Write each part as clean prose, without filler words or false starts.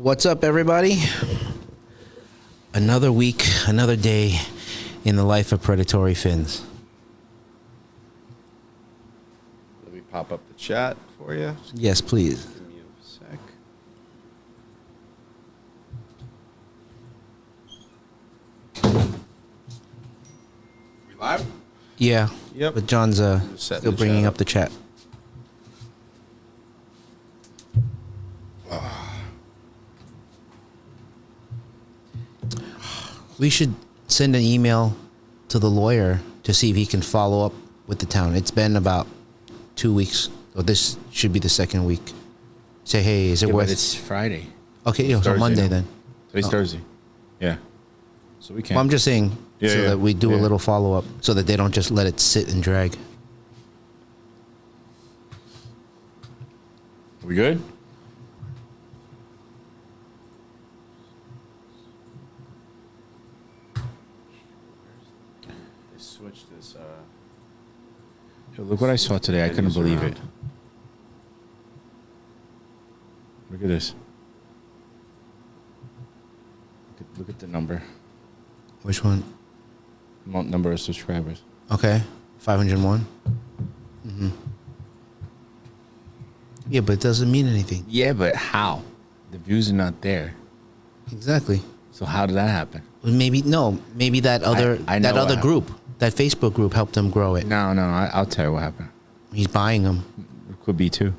What's up, everybody? Another week, another day in the life of predatory fins. Let me pop up the chat for you. Yes, please. Give me a sec. We live? Yeah. Yep. But John's Setting still the bringing chat up the chat. We should send an email to the lawyer to see if he can follow up with the town. It's been about 2 weeks. So this should be the second week. Say, hey, is it Yeah, worth... but it's Friday. Okay, yeah, so Thursday Monday now. then. Today's Oh. Thursday. Yeah. So we can't. Well, I'm just saying Yeah, so yeah, that we do a yeah. little follow-up so that they don't just let it sit and drag. We good? They switched this. Yo, look what I saw today. I couldn't Videos believe around. it. Look at this. Look at the number. Which one? Number of subscribers. Okay, 501. Yeah, but it doesn't mean anything. Yeah, but how? The views are not there. Exactly. So how did that happen? Maybe that other I know that what other happened. group, that Facebook group, helped them grow it. No. I'll tell you what happened. He's buying them. It could be too.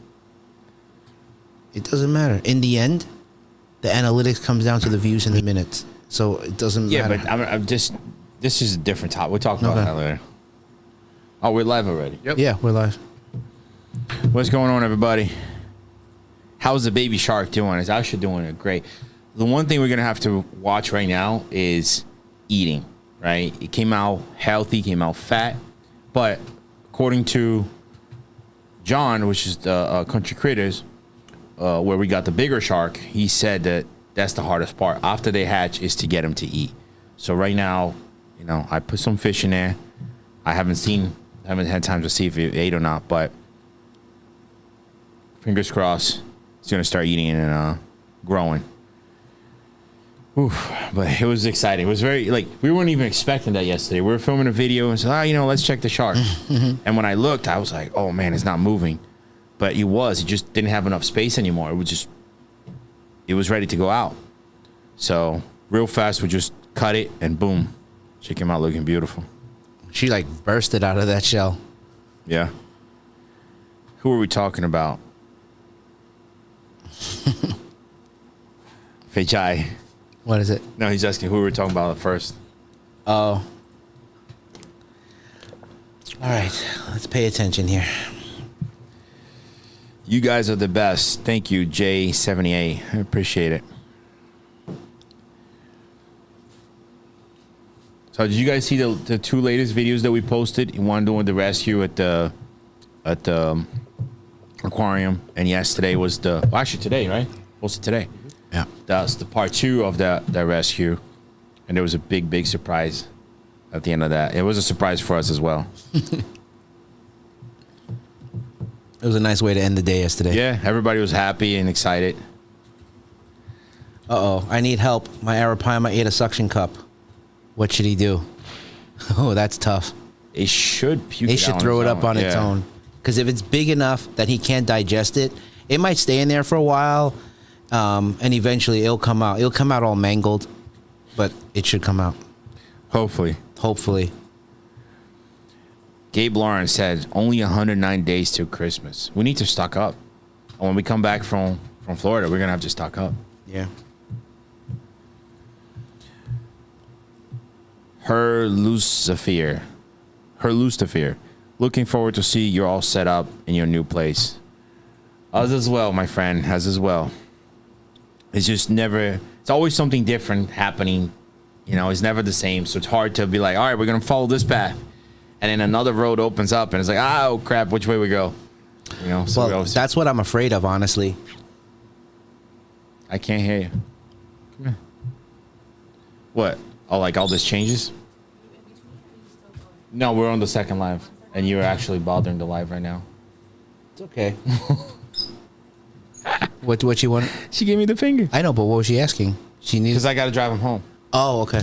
It doesn't matter. In the end, the analytics comes down to the views and the minutes. So it doesn't Yeah, matter. but I'm just. This is a different topic. We'll talk about Okay. that later. Oh, we're live already. Yep. Yeah, we're live. What's going on, everybody? How's the baby shark doing? It's actually doing it great. The one thing we're gonna have to watch right now is eating. Right? It came out healthy, came out fat, but according to John, which is the Country Critters, where we got the bigger shark, he said that that's the hardest part after they hatch is to get them to eat. So right now, you know, I put some fish in there. I haven't had time to see if it ate or not, but fingers crossed, it's gonna start eating and growing. Oof, but it was exciting. It was very, like, we weren't even expecting that yesterday. We were filming a video and said, let's check the shark. And when I looked, I was like, oh man, it's not moving. But it just didn't have enough space anymore. It was ready to go out. So real fast, we just cut it and boom, she came out looking beautiful. She like bursted out of that shell. Yeah. Who are we talking about? Fechai. What is it? No, he's asking who we were talking about first. Oh. All right, let's pay attention here. You guys are the best. Thank you, J78. I appreciate it. So did you guys see the two latest videos that we posted? One doing the rescue at the aquarium, and yesterday was today, right? Posted today. Yeah. That's the part 2 of that rescue, and there was a big surprise at the end of that. It was a surprise for us as well. It was a nice way to end the day yesterday. Yeah, everybody was happy and excited. Uh-oh, I need help. My arapaima ate a suction cup. What should he do? Oh, that's tough. It should puke. They should throw it up on its Yeah. own. Because if it's big enough that he can't digest it, it might stay in there for a while, and eventually it'll come out. It'll come out all mangled, but it should come out. Hopefully. Hopefully. Gabe Lawrence said only 109 days till Christmas. We need to stock up. And when we come back from Florida, we're gonna have to stock up. Yeah. Her Lucifer. Looking forward to see you're all set up in your new place. Us as well, my friend. Us as well. It's just never. It's always something different happening. You know, it's never the same. So it's hard to be like, all right, we're gonna follow this path, and then another road opens up, and it's like, oh crap, which way we go? You know. So we Well, always, that's what I'm afraid of, honestly. I can't hear you. Come here. What? Oh, like all this changes? No, we're on the second live, and you're actually bothering the live right now. It's okay. What she wanted? She gave me the finger. I know, but what was she asking? She needs. Because I got to drive him home. Oh, okay.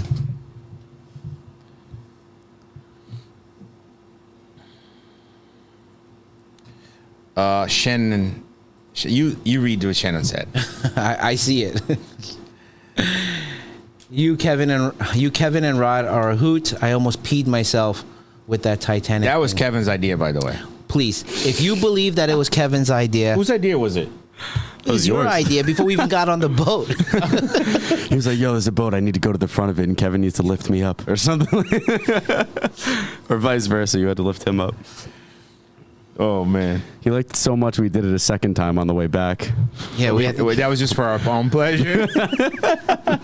Shannon, you read what Shannon said. I see it. You, Kevin, and Rod are a hoot. I almost peed myself with that Titanic. That was thing. Kevin's idea, by the way. Please, if you believe that it was Kevin's idea, Whose idea was it? it was your yours. idea before we even got on the boat. He was like, yo, there's a boat. I need to go to the front of it, and Kevin needs to lift me up or something. Or vice versa. You had to lift him up. Oh, man. He liked it so much we did it a second time on the way back. Yeah, we had to, Wait, that was just for our own pleasure? That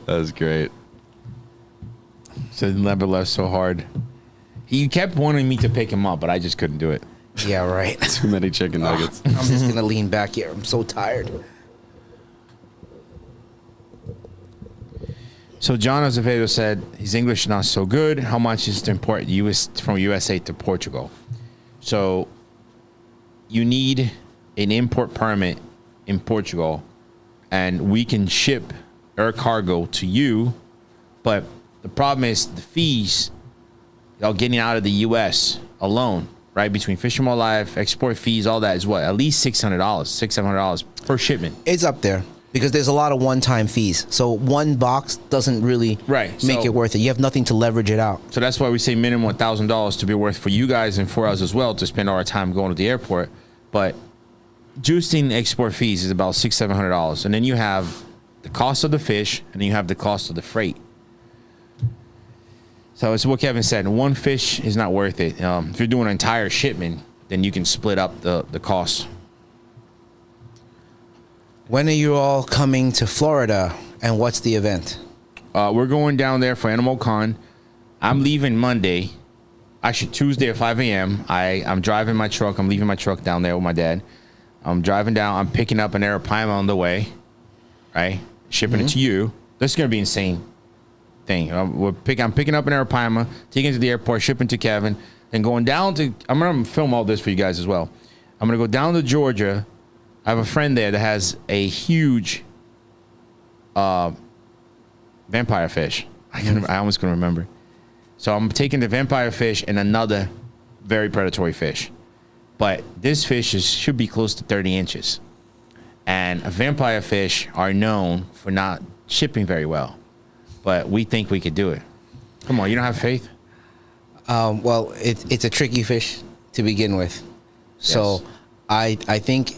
was great. So never left so hard. He kept wanting me to pick him up, but I just couldn't do it. yeah, right. Too many chicken nuggets. I'm just gonna lean back here. I'm so tired. So John Azevedo said his English not so good. How much is to import from USA to Portugal? So you need an import permit in Portugal, and we can ship air cargo to you. But the problem is the fees, getting out of the U.S. alone, right? Between Fish and Wildlife, export fees, all that is what? At least $700 per shipment. It's up there because there's a lot of one-time fees. So one box doesn't really Right, make so- it worth it. You have nothing to leverage it out. So that's why we say minimum $1,000 to be worth for you guys and for us as well to spend our time going to the airport. But juicing export fees is about $600-700, and then you have the cost of the fish, and then you have the cost of the freight. So it's what Kevin said. One fish is not worth it. If you're doing an entire shipment, then you can split up the cost. When are you all coming to Florida, and what's the event? We're going down there for Animal Con. I'm leaving Monday. Actually, Tuesday at 5 a.m. I'm driving my truck. I'm leaving my truck down there with my dad. I'm driving down. I'm picking up an Arapaima on the way, right? Shipping it to you. This is going to be insane thing. I'm picking up an Arapaima, taking it to the airport, shipping to Kevin, then going down to, I'm going to film all this for you guys as well. I'm going to go down to Georgia. I have a friend there that has a huge vampire fish. I almost couldn't remember. So I'm taking the vampire fish and another very predatory fish. But this fish should be close to 30 inches. And vampire fish are known for not shipping very well. But we think we could do it. Come on, you don't have faith? Well, it's a tricky fish to begin with. So Yes. I think,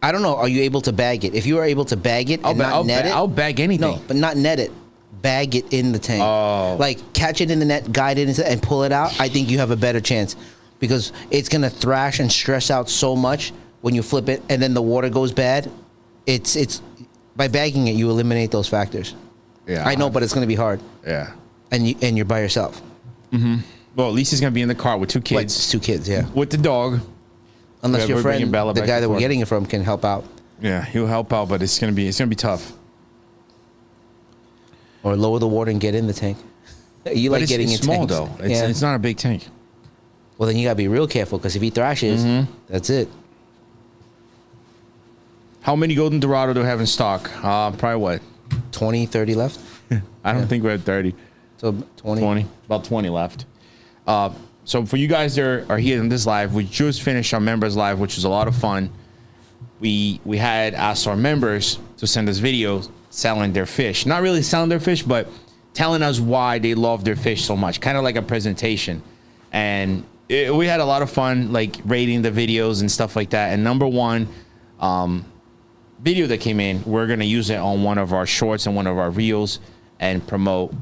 I don't know, are you able to bag it? If you are able to bag it and not net it. I'll bag anything. No, but not net it. Bag it in the tank. Oh. Like catch it in the net, guide it into, and pull it out. I think you have a better chance because it's gonna thrash and stress out so much when you flip it, and then the water goes bad. It's by bagging it, you eliminate those factors. Yeah, I know, but it's gonna be hard, Yeah. and you're by yourself. Well, at least he's going to be in the car with two Wait, kids. it's 2 kids, yeah. With the dog. Unless Yeah, your we're bringing friend, Bella the back guy and that we're forth. getting it from, can help out, Yeah, he'll help out, but it's going to be tough. or lower the water and get in the tank. You But like it's, getting it's in small, tanks. though. Yeah. It's not a big tank. Well, then you gotta be real careful because if he thrashes, that's it. How many Golden Dorado do we have in stock? Probably what? 20, 30 left. I don't think we're at 30. So 20. 20. About 20 left. So for you guys that are here in this live, we just finished our members live, which was a lot of fun. We had asked our members to send us videos selling their fish. Not really selling their fish, but telling us why they love their fish so much. Kind of like a presentation. And we had a lot of fun, like rating the videos and stuff like that. And number one video that came in, we're going to use it on one of our shorts and one of our reels and promote,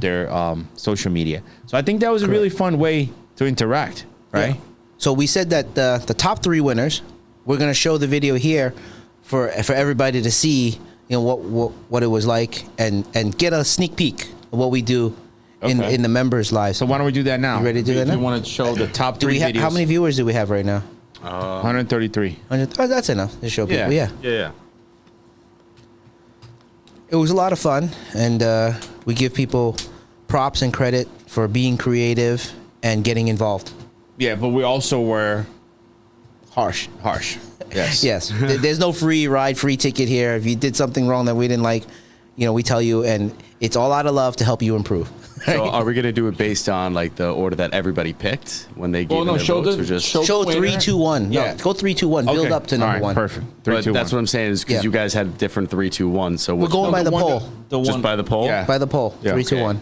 their social media. So I think that was a really fun way to interact, right? Yeah. So we said that the top 3 winners, we're gonna show the video here for everybody to see, what it was like and get a sneak peek of what we do Okay. in the members live. So why don't we do that now? You ready to do that If now? you want to show the top do 3 we have videos. how many viewers do we have right now? 133. 100. Oh, that's enough to show people. Yeah. Yeah. Yeah. It was a lot of fun, and we give people props and credit for being creative and getting involved. Yeah, but we also were harsh. Harsh. Yes. Yes. There's no free ride, free ticket here. If you did something wrong that we didn't like, we tell you, and it's all out of love to help you improve. So are we gonna do it based on like the order that everybody picked when they gave their votes, or just Show 3, 2, 1. Yeah. No, go 3, 2, 1. Build up to number one. Perfect. 3, But 2, that's 1. what I'm saying is because Yeah. you guys had different 3, 2, 1. So We're going by the poll. just by the poll. Yeah. By the poll. Yeah. 3, 2, Okay. 1.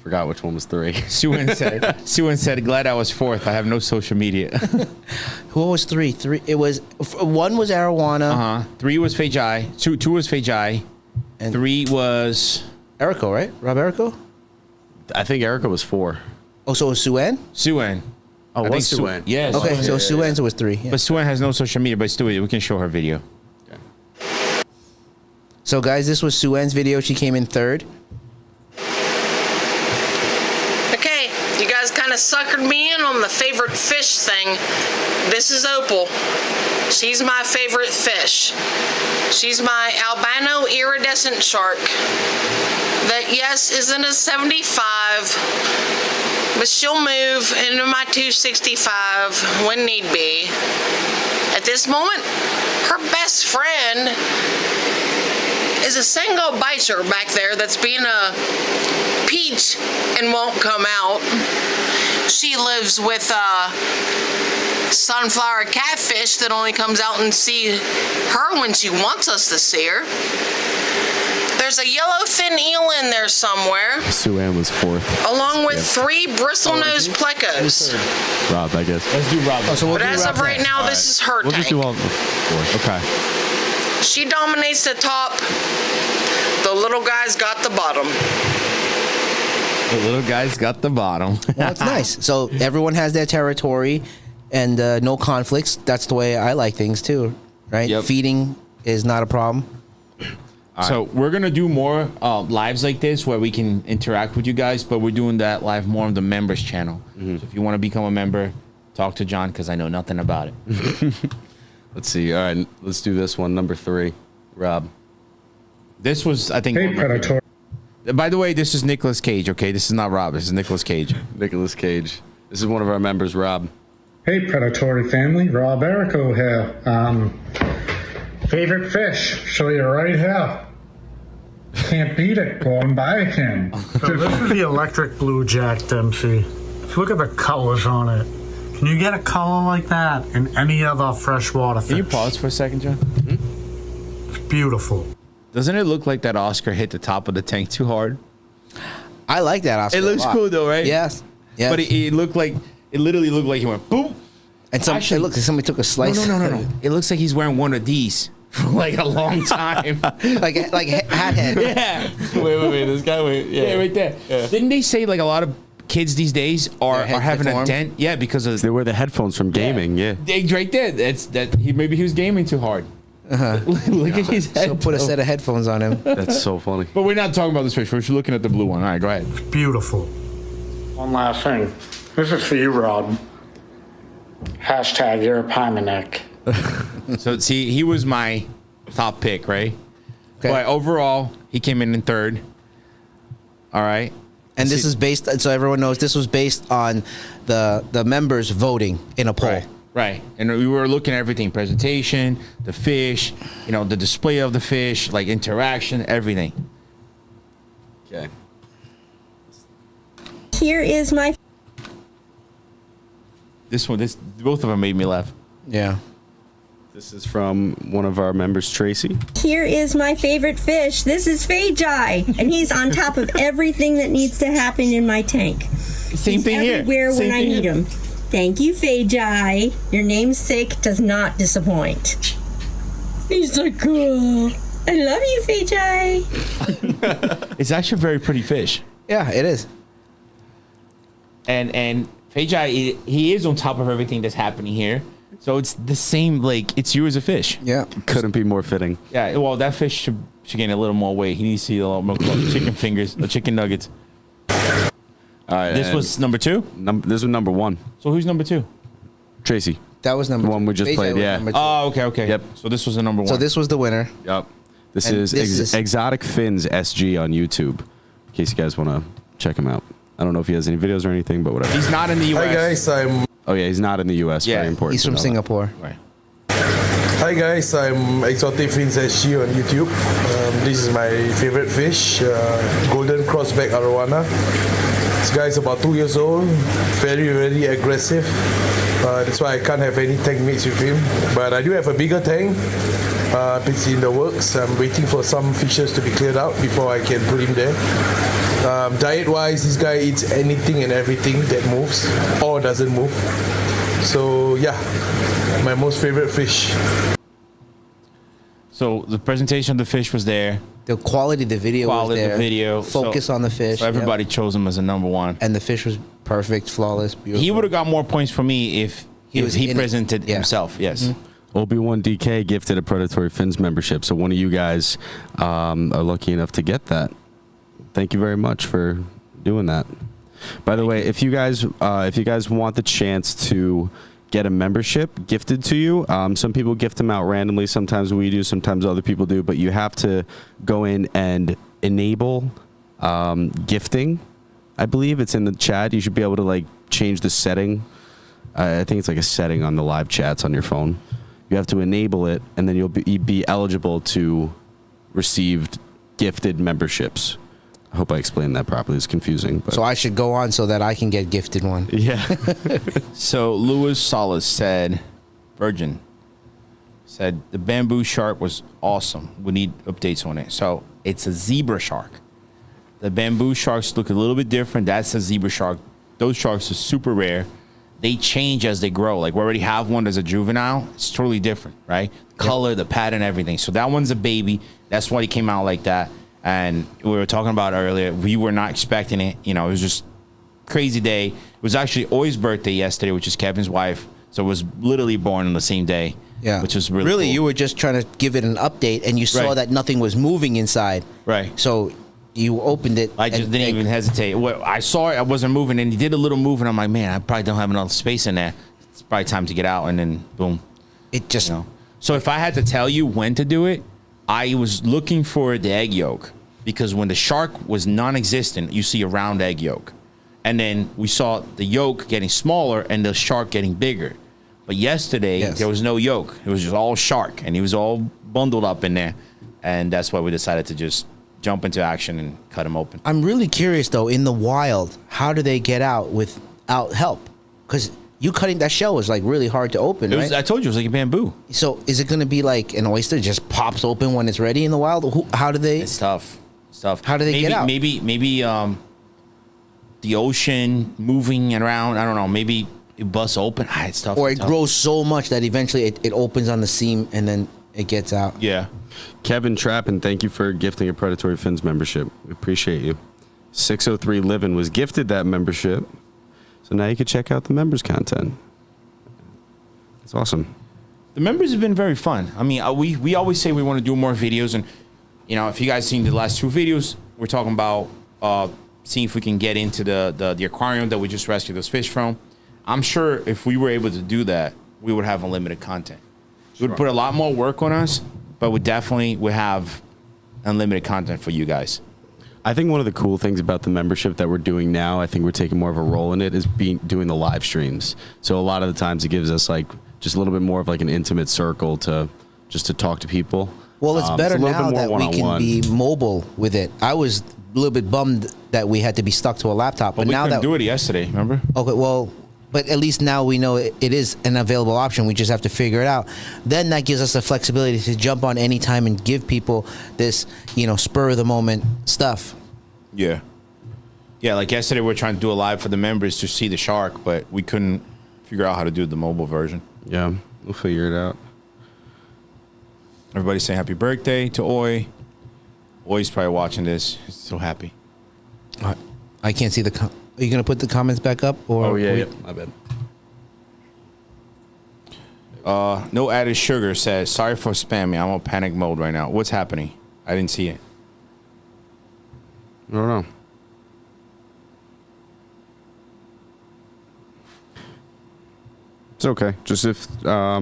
Forgot which one was 3. Suan said, glad I was 4th. I have no social media. Who was 3? 3. It was 1 was Arowana. 3 was Fei Jai. 2 was Fei Jai. And 3 was Erico, right? Rob Erico? I think Erica was 4. Oh, so it was Suan? Suan. Oh, I was think Suan? Yes. Okay, so yeah, Suan's was 3. Yeah. But Suan has no social media, but still, we can show her video. So, guys, this was Suan's video. She came in 3rd. Okay, you guys kind of suckered me in on the favorite fish thing. This is Opal. She's my favorite fish. She's my albino iridescent shark that, yes, isn't a 75, but she'll move into my 265 when need be. At this moment, her best friend is a single biter back there that's being a peach and won't come out. She lives with sunflower catfish that only comes out and see her when she wants us to see her. There's a yellowfin eel in there somewhere, Suan was 4th. along with 3 bristlenose plecos. Rob, I guess. Let's do Rob. Oh, so we'll But do as Rob of right next. now, this is her We'll tank. just do all 4. Okay. She dominates the top. The little guy's got the bottom. The little guy's got the bottom. Well, it's nice. So everyone has their territory and no conflicts. That's the way I like things too, right? Yep. Feeding is not a problem. So we're gonna do more lives like this where we can interact with you guys, but we're doing that live more on the members channel. So if you want to become a member, talk to John because I know nothing about it. Let's see. All right, let's do this one. Number 3, Rob. This was, I think. Hey, Predator. By the way, this is Nicolas Cage. Okay, this is not Rob. This is Nicolas Cage. Nicolas Cage. This is one of our members, Rob. Hey, Predatory family. Rob Erico here. Favorite fish? Show you right here. Can't beat it. Go and buy it, Ken. So this is the electric blue Jack Dempsey. Just look at the colors on it. Can you get a color like that in any other freshwater fish? Can you pause for a second, John? It's beautiful. Doesn't it look like that Oscar hit the top of the tank too hard? I like that Oscar. It looks a lot. cool though, right? Yes. Yes. But it looked like, it literally looked like he went boom. and actually- it looks like somebody took a slice. No. It looks like he's wearing one of these for like a long time. like hat head. Yeah. Wait. This guy, Yeah, right there. Didn't they say like a lot of kids these days are Their heads having a deformed? dent? Yeah, because of They wear the headphones from gaming, yeah. right there. That's that. Maybe he was gaming too hard. Look at his head. So put a though. set of headphones on him. That's so funny. But we're not talking about this fish. We're just looking at the blue one. All right, go ahead. Beautiful. One last thing. This is for you, Rob. Hashtag you're a Pymanek. So see, he was my top pick, right? Okay. But overall, he came in 3rd. All right. And this is based, so everyone knows, this was based on the members voting in a poll. Right. And we were looking at everything: presentation, the fish, the display of the fish, like interaction, everything. Okay. Here is my Both of them made me laugh. Yeah. This is from one of our members, Tracy. here is my favorite fish. This is Fei-Jai, and he's on top of everything that needs to happen in my tank. Same He's thing here. everywhere Same when I thing need here. him. Thank you, Fei-Jai. Your namesake does not disappoint. He's so cool. I love you, Fei-Jai. It's actually a very pretty fish. Yeah, it is. And Fei Jai, he is on top of everything that's happening here. So it's the same, like, it's you as a fish. Yeah. Couldn't be more fitting. Yeah, well, that fish should gain a little more weight. He needs to eat a lot more chicken fingers, chicken nuggets. All right. This and was number 2? this was number 1. So who's number 2? Tracy. That was number The one we just Beijing played, was yeah. number 2. Oh, okay. Yep. So this was the number 1. So this was the winner. Yep. This And is, this is- Exotic Fins SG on YouTube. In case you guys want to check him out. I don't know if he has any videos or anything, but whatever. He's not in the US. Hi guys, I'm Oh yeah, he's not in the U.S. Yeah, Very important. He's to from know that. Singapore. Right. Hi guys, I'm Exotic Fins SG on YouTube. This is my favorite fish, golden crossback arowana. This guy is about 2 years old, very aggressive. That's why I can't have any tank mates with him. But I do have a bigger tank. It's in the works. I'm waiting for some fishes to be cleared out before I can put him there. Diet-wise, this guy eats anything and everything that moves or doesn't move. So yeah, my most favorite fish. So the presentation of the fish was there. The quality of the video Quality was there. of the video. Focus on the fish. So everybody yep. chose him as a number one. And the fish was perfect, flawless, beautiful. He would have got more points for me if he in it. presented Yeah. himself. Yes. Mm-hmm. Obi-Wan DK gifted a Predatory Fins membership, so one of you guys are lucky enough to get that. Thank you very much for doing that. By the way, if you guys want the chance to get a membership gifted to you, some people gift them out randomly. Sometimes we do, sometimes other people do, but you have to go in and enable gifting. I believe it's in the chat. You should be able to like change the setting. I think it's like a setting on the live chats on your phone. You have to enable it, and then you'll be eligible to receive gifted memberships. I hope I explained that properly. It's confusing. But. So I should go on so that I can get gifted one. Yeah. So Louis Solis said, Virgin said the bamboo shark was awesome. We need updates on it. So it's a zebra shark. The bamboo sharks look a little bit different. That's a zebra shark. Those sharks are super rare. They change as they grow. Like we already have one as a juvenile. It's totally different, right? Color, the pattern, everything. So that one's a baby. That's why he came out like that. And we were talking about earlier, we were not expecting it. You know, it was just crazy day. It was actually Oi's birthday yesterday, which is Kevin's wife. So it was literally born on the same day. Yeah. Which was really cool. You were just trying to give it an update, and you saw Right. that nothing was moving inside. Right. So you opened it. I just didn't even hesitate. I saw it, I wasn't moving, and he did a little move, and I'm like, man, I probably don't have enough space in there. It's probably time to get out, and then boom. It just. You know. So if I had to tell you when to do it, I was looking for the egg yolk, because when the shark was non-existent, you see a round egg yolk. And then we saw the yolk getting smaller and the shark getting bigger. But yesterday, Yes. there was no yolk. It was just all shark, and he was all bundled up in there. And that's why we decided to just jump into action and cut him open. I'm really curious, though, in the wild, how do they get out without help? Because you cutting that shell was like really hard to open, right? I told you, it was like a bamboo. So is it going to be like an oyster just pops open when it's ready in the wild? How do they? It's tough. It's tough. How do they get out? Maybe the ocean moving around. I don't know. Maybe it busts open. It's tough. Or it's it tough. grows so much that eventually it opens on the seam and then it gets out. Yeah. Kevin Trappin, thank you for gifting a Predatory Fins membership. We appreciate you. 603 Livin was gifted that membership. So now you can check out the members' content. It's awesome. The members have been very fun. I mean, we always say we want to do more videos, and you know, if you guys seen the last two videos, we're talking about seeing if we can get into the aquarium that we just rescued those fish from. I'm sure if we were able to do that, we would have unlimited content. It would put a lot more work on us, but we definitely would have unlimited content for you guys. I think one of the cool things about the membership that we're doing now, I think we're taking more of a role in it, is doing the live streams. So a lot of the times it gives us like just a little bit more of like an intimate circle to talk to people. Well, it's better a little now bit more that we can one-on-one. be mobile with it. I was a little bit bummed that we had to be stuck to a laptop, but We now couldn't that do it yesterday, remember? okay, well, but at least now we know it is an available option. We just have to figure it out. Then that gives us the flexibility to jump on any time and give people this, spur of the moment stuff. Yeah. Yeah, like yesterday we were trying to do a live for the members to see the shark, but we couldn't figure out how to do the mobile version. Yeah, we'll figure it out. Everybody saying happy birthday to Oi. Oi's probably watching this. He's so happy. I can't see the. Are you gonna put the comments back up? Or Oh yeah, my bad. No added sugar says, sorry for spamming. I'm on panic mode right now. What's happening? I didn't see it. I don't know. It's okay. Just if nah, I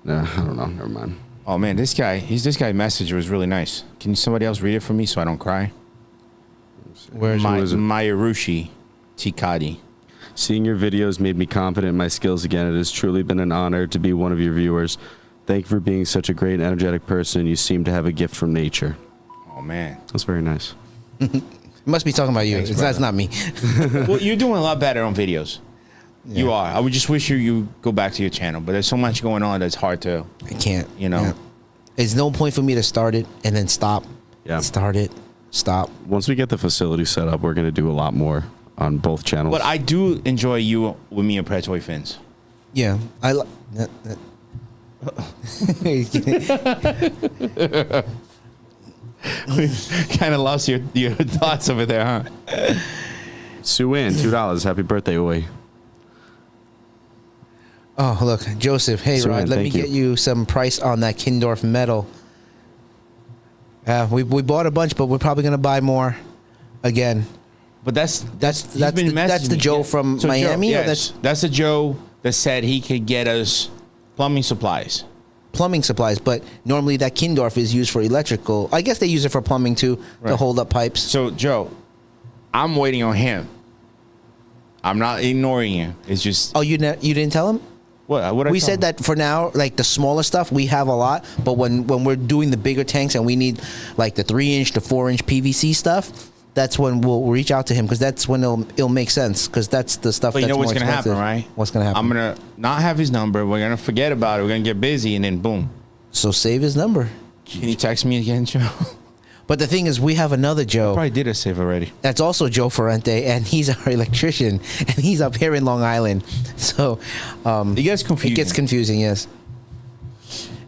don't know. Never mind. Oh man, this guy message was really nice. Can somebody else read it for me so I don't cry? Where's Mayarushi Tikadi. Seeing your videos made me confident in my skills again. It has truly been an honor to be one of your viewers. Thank you for being such a great and energetic person. You seem to have a gift from nature. Oh man, That's very nice. You must be talking about you. Thanks, That's brother. not me. well, you're doing a lot better on videos. You are. I would just wish you go back to your channel, but there's so much going on that's hard to. I can't. You know. Yeah. There's no point for me to start it and then stop. Yeah. Start it. Stop. Once we get the facility set up, we're going to do a lot more on both channels. But I do enjoy you with me and predatory fins. Yeah. Kind of lost your thoughts over there, huh? Sue Ann, $2. Happy birthday, Oi. Oh, look, Joseph. Hey, Sorry, Rod, let me thank you. get you some price on that Kindorf metal. We bought a bunch, but we're probably gonna buy more again. But that's That's he's been the messaging Joe me. from So Miami. Joe, Or yes, that's the Joe that said he could get us plumbing supplies. plumbing supplies, but normally that Kindorf is used for electrical. I guess they use it for plumbing too, Right. to hold up pipes. So Joe, I'm waiting on him. I'm not ignoring you. It's just Oh, you didn't tell him? what We said that for now, like the smaller stuff, we have a lot. But when we're doing the bigger tanks and we need like the 3-inch to 4-inch PVC stuff, that's when we'll reach out to him because that's when it'll make sense because that's the stuff. But you that's know what's more gonna happen, expensive. right? What's gonna happen? I'm gonna not have his number. We're gonna forget about it. We're gonna get busy, and then boom. So save his number. Can you text me again, Joe? But the thing is, we have another Joe. Probably did a save already. That's also Joe Ferrante, and he's our electrician, and he's up here in Long Island. So It gets confusing. it gets confusing. Yes.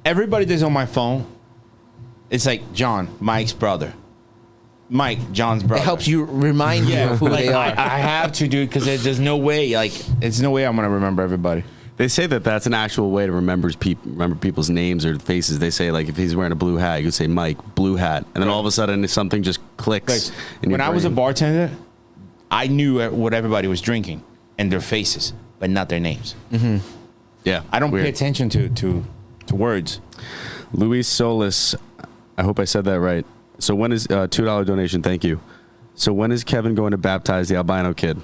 Everybody that's on my phone, it's like John, Mike's brother. Mike, John's brother. It helps you remind you of who like, they are. I have to, dude, because there's no way. Like, it's no way I'm gonna remember everybody. They say that that's an actual way to remember people's names or faces. They say, like, if he's wearing a blue hat, you could say Mike, blue hat. And then all of a sudden, something just clicks. In When your I was a brain. bartender, I knew what everybody was drinking and their faces, but not their names. Yeah. I don't weird. pay attention to words. Luis Solis, I hope I said that right. So when is $2 donation? Thank you. So when is Kevin going to baptize the albino kid?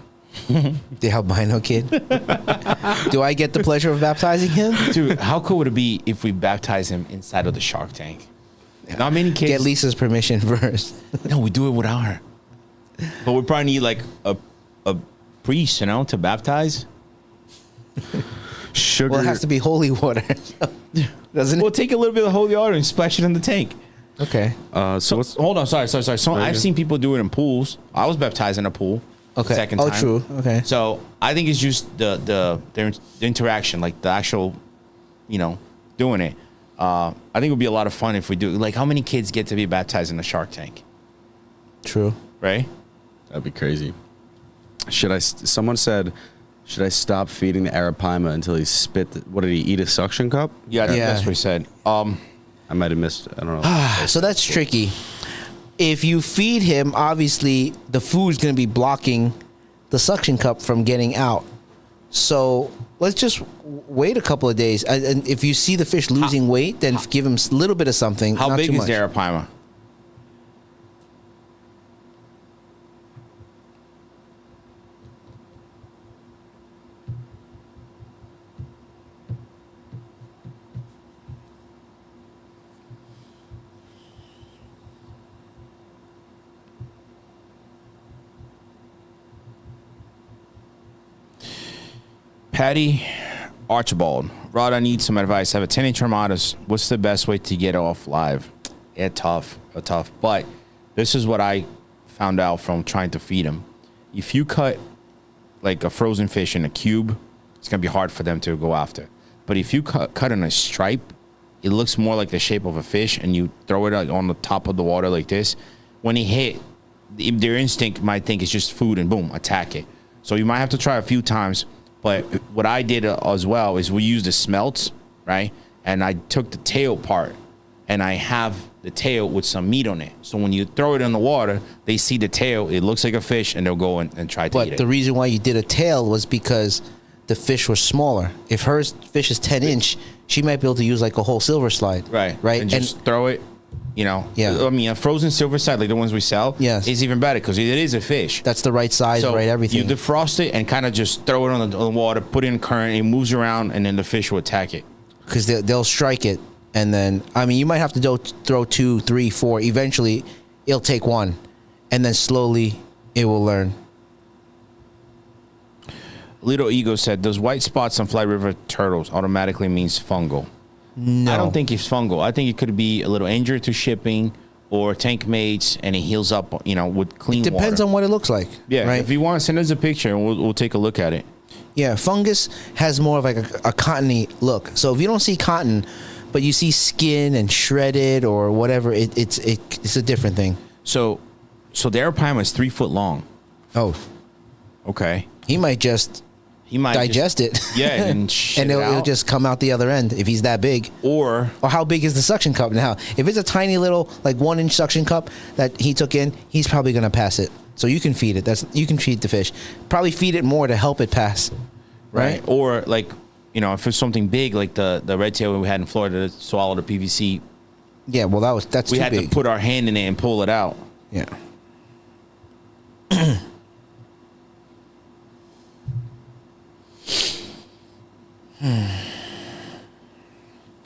The albino kid. Do I get the pleasure of baptizing him? Dude, how cool would it be if we baptize him inside of the Shark Tank? Not many kids. Get Lisa's permission first. No, we do it without her. But we probably need like a priest, you know, to baptize. Sugar. Well, it has to be holy water, doesn't it? We'll take a little bit of holy water and splash it in the tank. Okay. So what's Hold on, sorry. So Very I've good. seen people do it in pools. I was baptized in a pool. Okay. Second Oh, time. true. Okay. So I think it's just the interaction, like the actual, you know, doing it. I think it would be a lot of fun if we do. Like, how many kids get to be baptized in the Shark Tank? True. Right? That'd be crazy. Someone said, should I stop feeding the Arapaima until he spit? What did he eat? A suction cup? Yeah, Yeah. that's what he said. I might have missed. I don't know. So that's tricky. If you feed him, obviously the food's going to be blocking the suction cup from getting out. So let's just wait a couple of days. And if you see the fish losing weight, then give him a little bit of something. How not big too is much. the Arapaima? Patty Archibald. Rod, I need some advice. I have a 10-inch Armadas. What's the best way to get off live? Yeah, tough. But this is what I found out from trying to feed them. If you cut like a frozen fish in a cube, it's going to be hard for them to go after. But if you cut in a stripe, it looks more like the shape of a fish, and you throw it like on the top of the water like this. When he hit, their instinct might think it's just food, and boom, attack it. So you might have to try a few times. But what I did as well is we used the smelts, right? And I took the tail part, and I have the tail with some meat on it. So when you throw it in the water, they see the tail. It looks like a fish, and they'll go and try to eat But it. the reason why you did a tail was because the fish was smaller. If her fish is 10-inch, she might be able to use like a whole silver slide. Right. Right. And just throw it. Yeah. I mean, a frozen silver side, like the ones we sell, Yes. is even better because it is a fish. That's the right size, So right everything. you defrost it and kind of just throw it on the water, put it in current, it moves around, and then the fish will attack it. Because they'll strike it, and then you might have to throw 2, 3, 4. Eventually, it'll take one, and then slowly it will learn. Little Ego said, "Those white spots on Fly River turtles automatically means fungal." No, I don't think it's fungal. I think it could be a little injured to shipping or tank mates, and it heals up, with clean water. Depends on what it looks like. Yeah, right? if you want, send us a picture, and we'll take a look at it. Yeah, fungus has more of like a cottony look. So if you don't see cotton, but you see skin and shredded or whatever, it's a different thing. So the arapaima is 3 foot long. Oh, Okay, he might just he might digest it. Yeah, and shit and it it'll out. just come out the other end if he's that big. Or how big is the suction cup now? If it's a tiny little, like 1-inch suction cup that he took in, he's probably gonna pass it. So you can feed it. You can feed the fish. Probably feed it more to help it pass. Right? Or like, if it's something big like the red tail we had in Florida that swallowed the PVC, Yeah. Well, that's we too had big. to put our hand in it and pull it out. Yeah.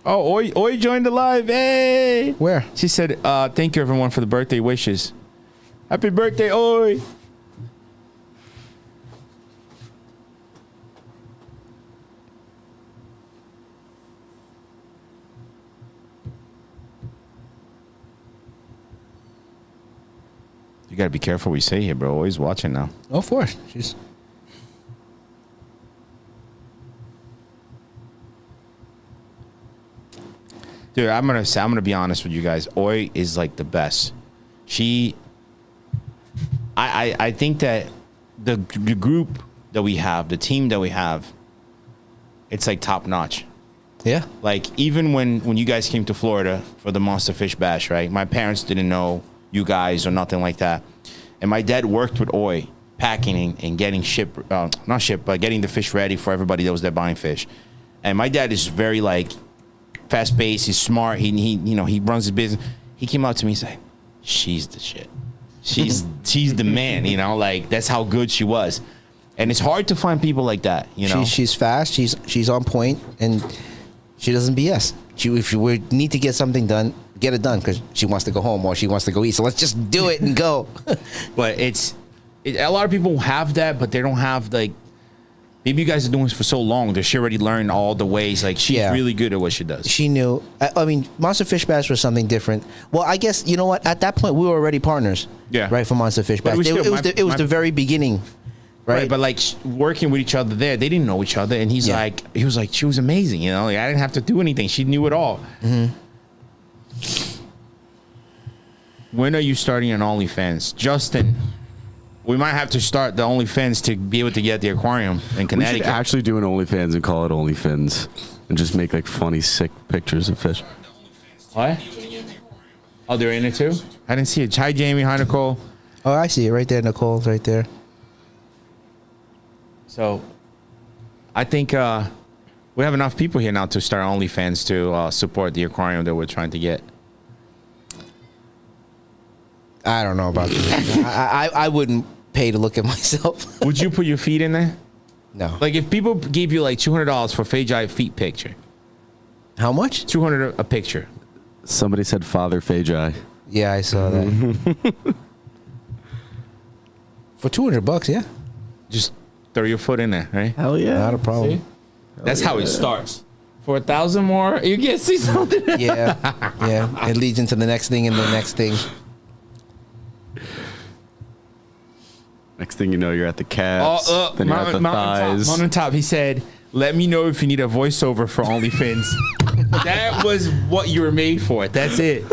Oh, Oi joined the live. Hey. Where? She said, thank you everyone for the birthday wishes. Happy birthday, Oi. You gotta be careful what you say here, bro. Always watching now. Oh, of course. She's. Dude, I'm gonna be honest with you guys. Oi is like the best. I think that the group that we have, the team that we have, it's like top notch. Yeah. Like even when you guys came to Florida for the Monster Fish Bash, right? My parents didn't know you guys or nothing like that, and my dad worked with Oi, packing and getting getting the fish ready for everybody that was there buying fish. And my dad is very like fast paced. He's smart. He runs his business. He came out to me and said, "She's the shit. She's the man." Like that's how good she was. And it's hard to find people like that. She's fast. She's on point, and she doesn't BS. If we need to get something done, get it done because she wants to go home or she wants to go eat. So let's just do it and go. But a lot of people have that, but they don't have like. Maybe you guys are doing this for so long that she already learned all the ways. Like she's really good at what she does. She knew. I mean, Monster Fish Bash was something different. Well, I guess you know what? At that point, we were already partners. Yeah. Right for Monster Fish Bash. It was the very beginning. Right. But like working with each other there, they didn't know each other, and he was like, she was amazing. Like I didn't have to do anything. She knew it all. Mm-hmm. When are you starting an OnlyFans, Justin? We might have to start the OnlyFans to be able to get the aquarium in We Connecticut. should actually do an OnlyFans and call it OnlyFins and just make like funny, sick pictures of fish. What? Oh, they're in it too? I didn't see it. Hi, Jamie. Hi, Nicole. Oh, I see it right there. Nicole's right there. So, I think we have enough people here now to start OnlyFans to support the aquarium that we're trying to get. I don't know about this. I wouldn't pay to look at myself. Would you put your feet in there? No. Like if people gave you like $200 for Fajai feet picture. How much? $200 a picture. Somebody said Father Fajai. Yeah, I saw that. For $200, yeah. Just throw your foot in there, right? Hell yeah. Not a problem. See? That's how it starts. For 1,000 more, you get see something. Yeah, yeah. It leads into the next thing and the next thing. Next thing you know, you're at the calves. Then you're at the thighs. Mountain Top, he said, let me know if you need a voiceover for OnlyFans. That was what you were made for. That's it.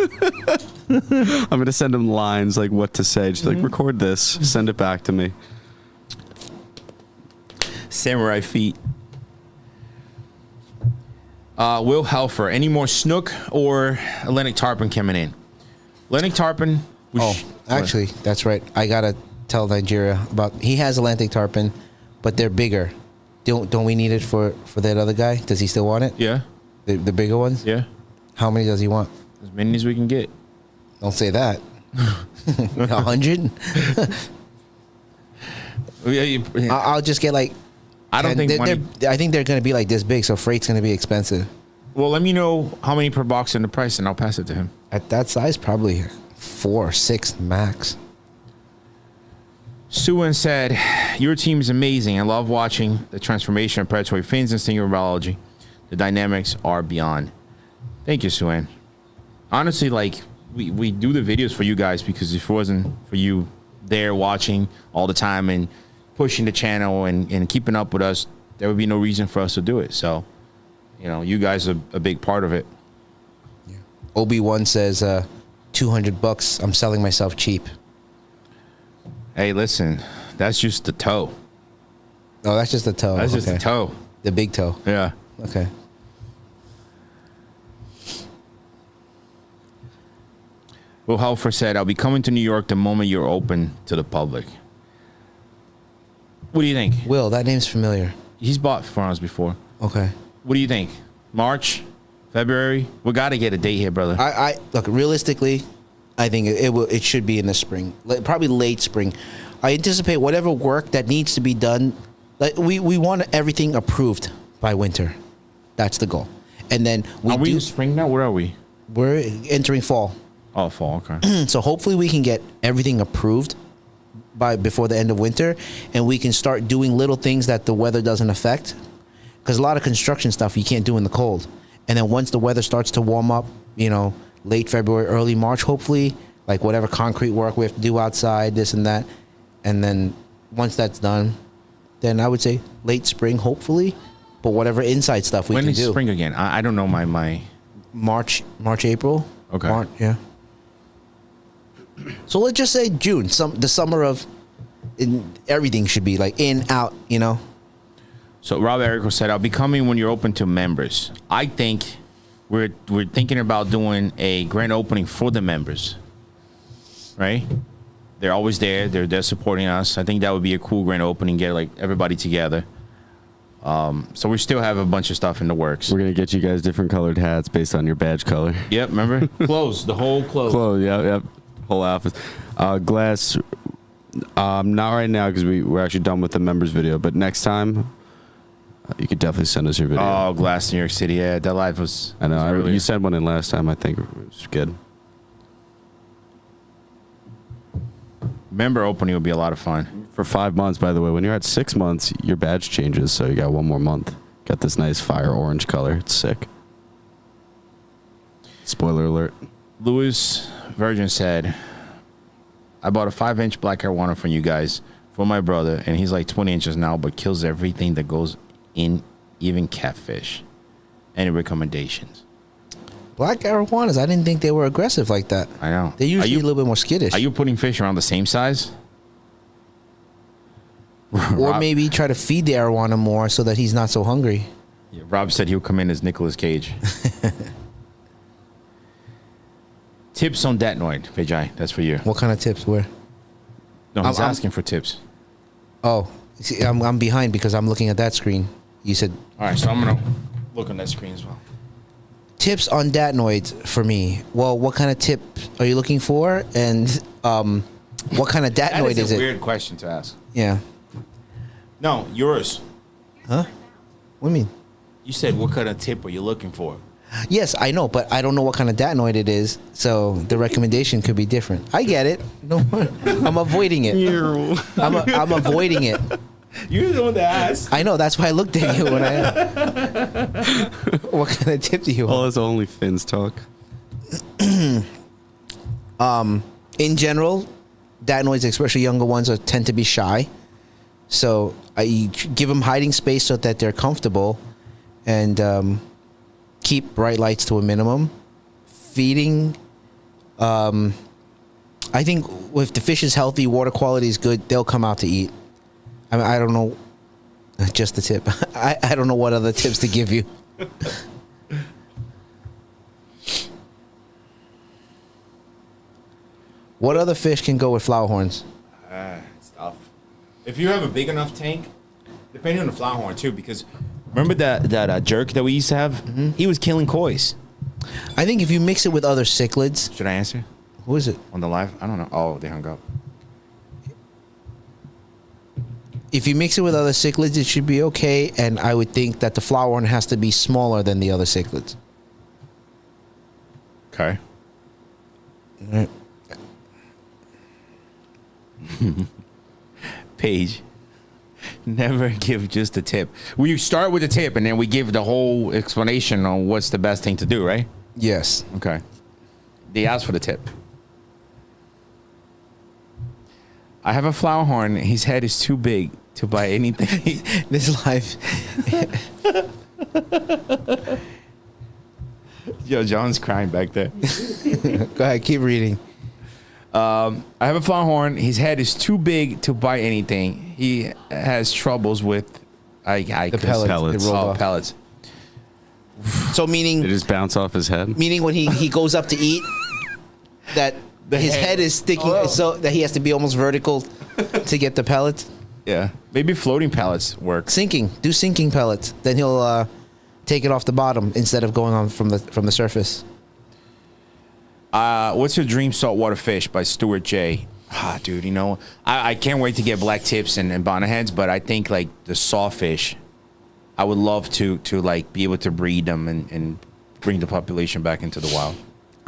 I'm going to send him lines like what to say. Just like, record this. Send it back to me. Samurai feet. Will Helfer, any more snook or Atlantic tarpon coming in? Atlantic tarpon. Actually, that's right. I got to tell Nigeria about, he has Atlantic tarpon, but they're bigger. Don't we need it for that other guy? Does he still want it? Yeah. The bigger ones? Yeah. How many does he want? As many as we can get. Don't say that. 100. I'll just get like. I don't think I think they're going to be like this big, so freight's going to be expensive. Well, let me know how many per box and the price, and I'll pass it to him. At that size, probably 4 or 6 max. Suan said, "Your team is amazing. I love watching the transformation of predatory fins and stinger biology. The dynamics are beyond." Thank you, Suan. Honestly, like we do the videos for you guys because if it wasn't for you there watching all the time and pushing the channel and keeping up with us, there would be no reason for us to do it. So, you know, you guys are a big part of it. Yeah. Obi-Wan says, $200. I'm selling myself cheap. Hey, listen, that's just the toe. Oh, that's just the toe. That's just the toe. The big toe. Yeah. Okay. Will Helfer said, "I'll be coming to New York the moment you're open to the public." What do you think? Will, that name's familiar. He's bought from us before. Okay. What do you think? March? February? We got to get a date here, brother. I look, realistically, I think it should be in the spring. Probably late spring. I anticipate whatever work that needs to be done, like we want everything approved by winter. That's the goal. And then are we in spring now? Where are we? We're entering fall. Oh, fall, okay. So hopefully we can get everything approved before the end of winter, and we can start doing little things that the weather doesn't affect. Because a lot of construction stuff you can't do in the cold. And then once the weather starts to warm up, you know, late February, early March, hopefully, like whatever concrete work we have to do outside, this and that. And then once that's done, then I would say late spring, hopefully. But whatever inside stuff we can do. When is spring again? I don't know my... March, April. Okay. March, yeah. So let's just say June, the summer of everything should be like in, out, you know. So Rob Erico said, "I'll be coming when you're open to members." I think we're thinking about doing a grand opening for the members, right? They're always there. They're supporting us. I think that would be a cool grand opening. Get like everybody together. So we still have a bunch of stuff in the works. We're gonna get you guys different colored hats based on your badge color. Yep, remember? Clothes, the whole clothes. Clothes, yep. Whole outfit. Glass, not right now because we're actually done with the members video, but next time you could definitely send us your video. Oh, Glass, New York City. Yeah, that live was. I know. Was You sent one in last time. I think it was good. Member opening will be a lot of fun. For 5 months, by the way. When you're at 6 months, your badge changes, so you got 1 more month. Got this nice fire orange color. It's sick. Spoiler alert. Louis Virgin said, "I bought a 5-inch black arowana from you guys for my brother, and he's like 20 inches now, but kills everything that goes in, even catfish. Any recommendations?" Black arowanas, I didn't think they were aggressive like that. I know. They're usually a little bit more skittish. Are you putting fish around the same size? Or maybe try to feed the arowana more so that he's not so hungry. Yeah, Rob said he'll come in as Nicolas Cage. Tips on Datnoid, Vijay. That's for you. What kind of tips? Where? No, he's asking for tips. Oh, see, I'm behind because I'm looking at that screen. You said. All right, so I'm gonna look on that screen as well. Tips on Datnoids for me. Well, what kind of tip are you looking for? And what kind of Datnoid That is a it? weird question to ask. Yeah. No, yours. Huh? What do you mean? You said what kind of tip are you looking for? Yes, I know, but I don't know what kind of Datnoid it is, so the recommendation could be different. I get it. No, I'm avoiding it. I'm avoiding it. You're the one that asked. I know. That's why I looked at you when I. What kind of tip do you want? All this only fins talk. In general, Datnoids, especially younger ones, tend to be shy. So I give them hiding space so that they're comfortable, and keep bright lights to a minimum. Feeding. I think if the fish is healthy, water quality is good, they'll come out to eat. I mean, I don't know. Just the tip. I don't know what other tips to give you. What other fish can go with flower horns? It's tough. If you have a big enough tank, depending on the flower horn too, because remember that jerk that we used to have? Mm-hmm. He was killing koi's. I think if you mix it with other cichlids. Should I answer? Who is it? On the live? I don't know. Oh, they hung up. If you mix it with other cichlids, it should be okay. And I would think that the flower horn has to be smaller than the other cichlids. Okay. Right. Paige, never give just a tip. We start with the tip and then we give the whole explanation on what's the best thing to do, right? Yes. Okay. They asked for the tip. I have a flower horn. His head is too big to buy anything. This life. Yo, John's crying back there. Go ahead, keep reading. I have a flower horn. His head is too big to bite anything. He has troubles with The pellets. Pellets. They roll Oh, off. pellets. So They meaning just bounce off his head. when he goes up to eat, that his head is sticking so that he has to be almost vertical to get the pellets. Yeah. Maybe floating pellets work. Do sinking pellets. Then he'll take it off the bottom instead of going on from the surface. What's your dream saltwater fish by Stuart J? Ah, dude, you know, I can't wait to get black tips and bonnetheads, but I think like the sawfish, I would love to like be able to breed them and bring the population back into the wild.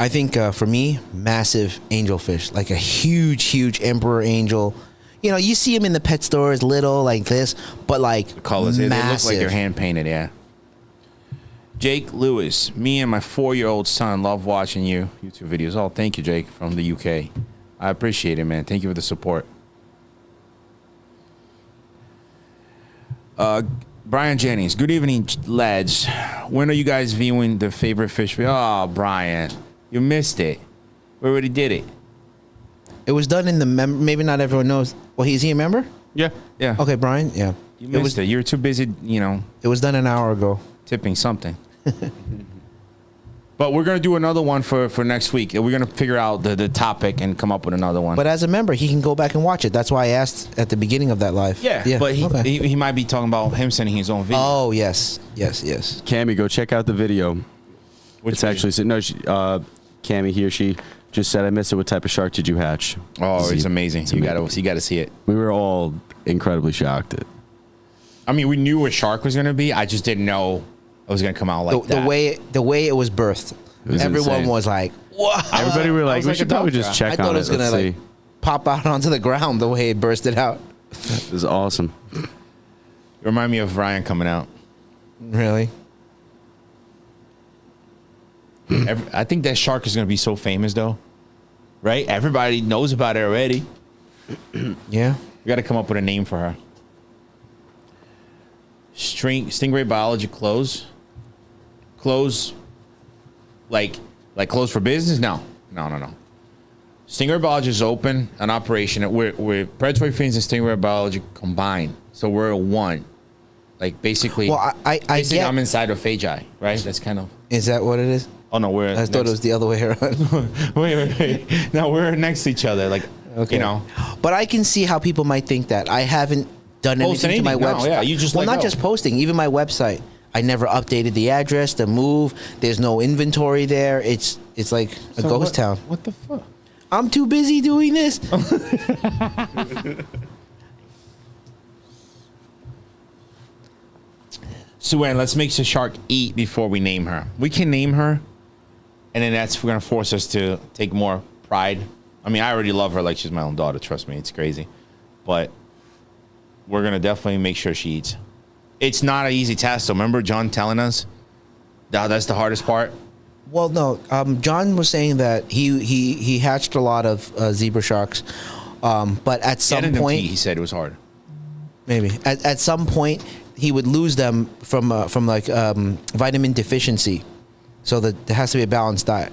I think for me, massive angelfish, like a huge emperor angel. You know, you see them in the pet stores, little like this, but like The colors, they look massive. like they're hand painted. Yeah. Jake Lewis, me and my 4-year-old son love watching you YouTube videos. Oh, thank you, Jake, from the UK. I appreciate it, man. Thank you for the support. Brian Jennings, good evening, lads. When are you guys viewing the favorite fish? Oh, Brian, you missed it. We already did it. It was done in the maybe not everyone knows. Well, is he a member? Yeah. Yeah. Okay, Brian. Yeah, You missed it. You were too busy, it was done an hour ago. tipping something. But we're gonna do another one for next week. We're gonna figure out the topic and come up with another one. But as a member, he can go back and watch it. That's why I asked at the beginning of that live. yeah, but okay. he might be talking about him sending his own video. Oh yes. Cammy, go check out the video. Which It's actually Cammy, he or she just said, I missed it. What type of shark did you hatch? Oh, it's amazing. It's You amazing. gotta see it. We were all incredibly shocked. I mean, we knew what shark was gonna be. I just didn't know it was gonna come out like The that. way it was birthed, was everyone insane. was like, "Wow!" Everybody were like, we like should a probably dog just guy. I check thought on it it. was gonna Let's like see. pop out onto the ground the way it bursted out. It was awesome. You remind me of Ryan coming out. Really? I think that shark is gonna be so famous though, right? Everybody knows about it already. Yeah. We got to come up with a name for her. Stingray biology close. Close. Like close for business? No. Stingray biology is open, an operation. We're predatory fins and stingray biology combined. So we're one. Like basically, Well, I basically get. I'm inside of Fagi, right? That's kind of. Is that what it is? Oh no, we're. I thought it was the other way around. wait. No, we're next to each other. Like, Okay. you know. But I can see how people might think that. I haven't done Posted anything to my anything, no, website. yeah, you just well, let not go. just posting. Even my website, I never updated the address, the move. There's no inventory there. It's like a So ghost town. What the fuck? I'm too busy doing this. Suan, let's make the shark eat before we name her. We can name her, and then that's going to force us to take more pride. I mean, I already love her like she's my own daughter. Trust me, it's crazy. But we're going to definitely make sure she eats. It's not an easy task. So remember John telling us that's the hardest part? Well, no. John was saying that he hatched a lot of zebra sharks, but at some Getting them to point, eat, he said it was hard. maybe at some point he would lose them from like vitamin deficiency, so that there has to be a balanced diet.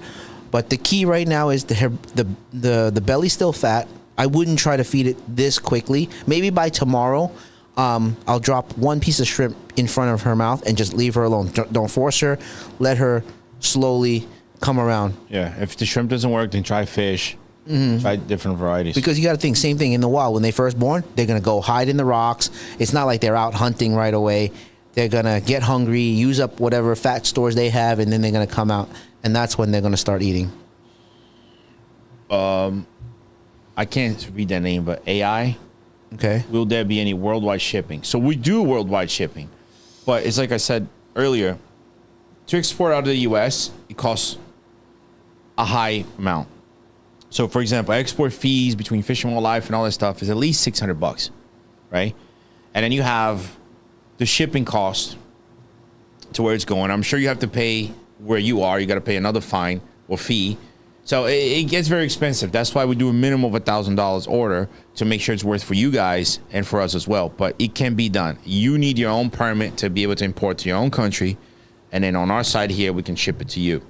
But the key right now is the belly's still fat. I wouldn't try to feed it this quickly. Maybe by tomorrow, I'll drop one piece of shrimp in front of her mouth and just leave her alone. Don't force her. Let her slowly come around. Yeah, if the shrimp doesn't work, then try fish. Try different varieties. Because you got to think, same thing in the wild. When they first born, they're going to go hide in the rocks. It's not like they're out hunting right away. They're going to get hungry, use up whatever fat stores they have, and then they're going to come out. And that's when they're going to start eating. I can't read that name, but AI. Okay. Will there be any worldwide shipping? So we do worldwide shipping, but it's like I said earlier, to export out of the U.S., it costs a high amount. So, for example, export fees between Fish and Wildlife and all that stuff is at least $600, right? And then you have the shipping cost to where it's going. I'm sure you have to pay where you are. You got to pay another fine or fee. So it gets very expensive. That's why we do a minimum of $1,000 order to make sure it's worth for you guys and for us as well. But it can be done. You need your own permit to be able to import to your own country. And then on our side here, we can ship it to you.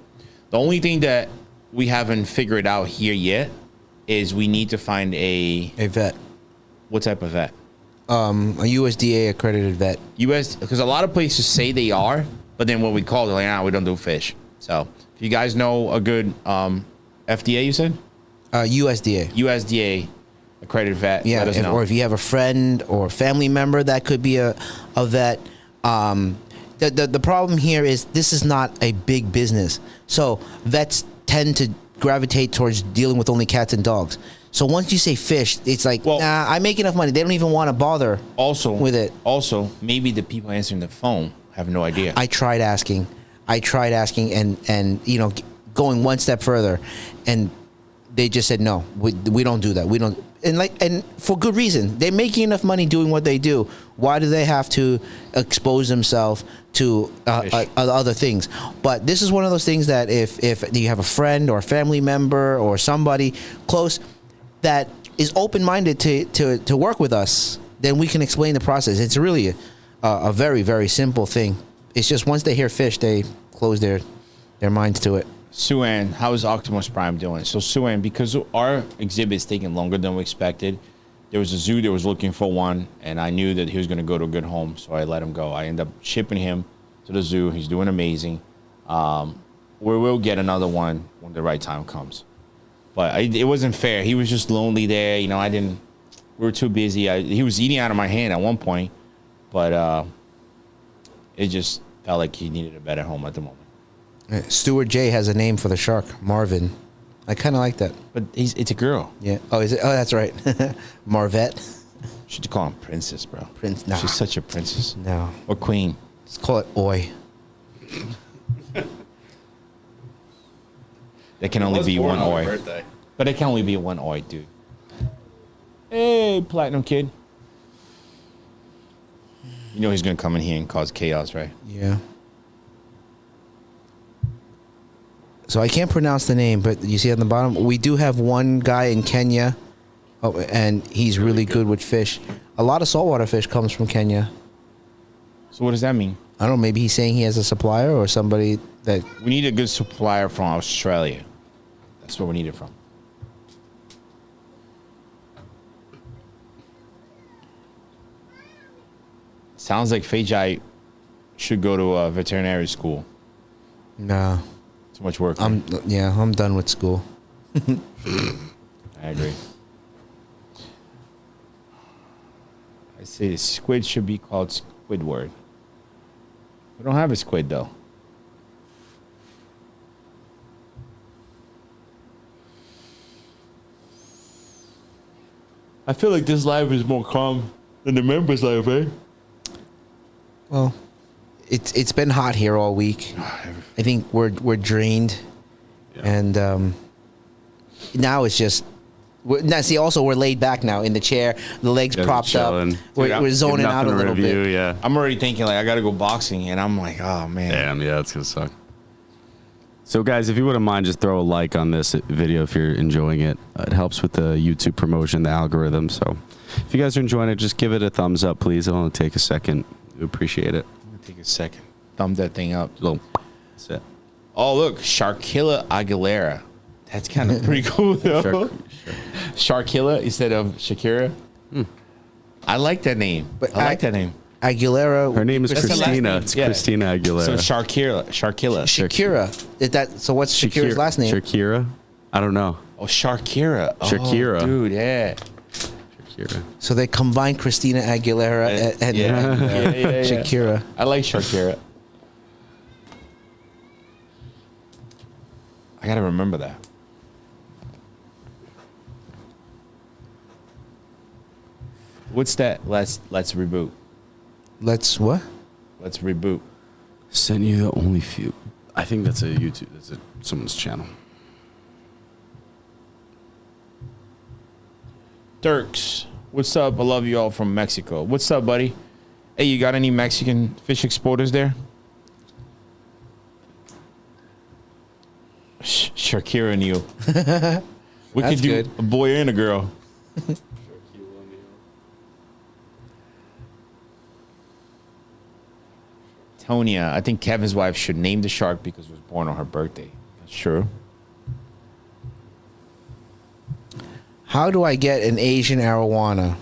The only thing that we haven't figured out here yet is we need to find a vet. What type of vet? A USDA accredited vet. Because a lot of places say they are, but then when we call, they're like, we don't do fish. So if you guys know a good FDA, you said? USDA accredited vet. Yeah, let us know. or if you have a friend or family member that could be a vet. The problem here is this is not a big business. So vets tend to gravitate towards dealing with only cats and dogs. So once you say fish, it's like, nah, I make enough money. They don't even want to bother with it. Also, maybe the people answering the phone have no idea. I tried asking and you know, going one step further, and they just said, no, we don't do that. We don't. And for good reason. They're making enough money doing what they do. Why do they have to expose themselves to other things? But this is one of those things that if you have a friend or a family member or somebody close that is open-minded to work with us, then we can explain the process. It's really a very, very simple thing. It's just once they hear fish, they close their minds to it. Suan, how is Optimus Prime doing? So Suan, because our exhibit is taking longer than we expected, there was a zoo that was looking for one, and I knew that he was going to go to a good home, so I let him go. I ended up shipping him to the zoo. He's doing amazing. We will get another one when the right time comes. But it wasn't fair. He was just lonely there. You know, we were too busy. He was eating out of my hand at one point, but it just felt like he needed a better home at the moment. Stuart J has a name for the shark, Marvin. I kind of like that. But it's a girl. Yeah. Oh, is it? Oh, that's right. Marvette. Should call him princess, bro. Prince. Nah. She's such a princess. No. Or queen. Let's call it Oi. There can only be one Oi. Birthday. But it can only be one Oi, dude. Hey, Platinum Kid. You know he's going to come in here and cause chaos, right? Yeah. So I can't pronounce the name, but you see on the bottom, we do have one guy in Kenya, and he's really good with fish. A lot of saltwater fish comes from Kenya. So what does that mean? I don't know. Maybe he's saying he has a supplier or somebody that... We need a good supplier from Australia. That's where we need it from. Sounds like Feijai should go to a veterinary school. No. Too much work. I'm done with school. I agree. I say the squid should be called Squidward. We don't have a squid though. I feel like this live is more calm than the members' live, eh? Well, it's been hot here all week. I think we're drained, and now it's just. Also we're laid back now in the chair, the legs propped up. We're zoning out a little bit. Yeah, I'm already thinking like I got to go boxing, and I'm like, oh man. Damn, yeah, it's gonna suck. So guys, if you wouldn't mind, just throw a like on this video if you're enjoying it. It helps with the YouTube promotion, the algorithm. So if you guys are enjoying it, just give it a thumbs up, please. It'll only take a second. We appreciate it. Take a second. Thumb that thing up. So, that's it. Oh, look. Sharkilla Aguilera. That's kind of pretty cool, though. Sharkilla instead of Shakira. I like that name. I like that name. Aguilera. Her name is Christina. It's Yeah. Christina Aguilera. So Sharkilla. Shakira. So what's Shakira's last name? Shakira? I don't know. Oh, Sharkira. Shakira. Oh, dude, yeah. Shakira. So they combined Christina Aguilera and Yeah. Shakira. I like Sharkira. I got to remember that. What's that? Let's reboot. Let's what? Let's reboot. Sent you the only few. I think that's a YouTube. That's someone's channel. Dirks, what's up? I love you all from Mexico. What's up, buddy? Hey, you got any Mexican fish exporters there? Shakira and you. We That's could do good. a boy and a girl. Tonya, I think Kevin's wife should name the shark because it was born on her birthday. That's true. How do I get an Asian arowana?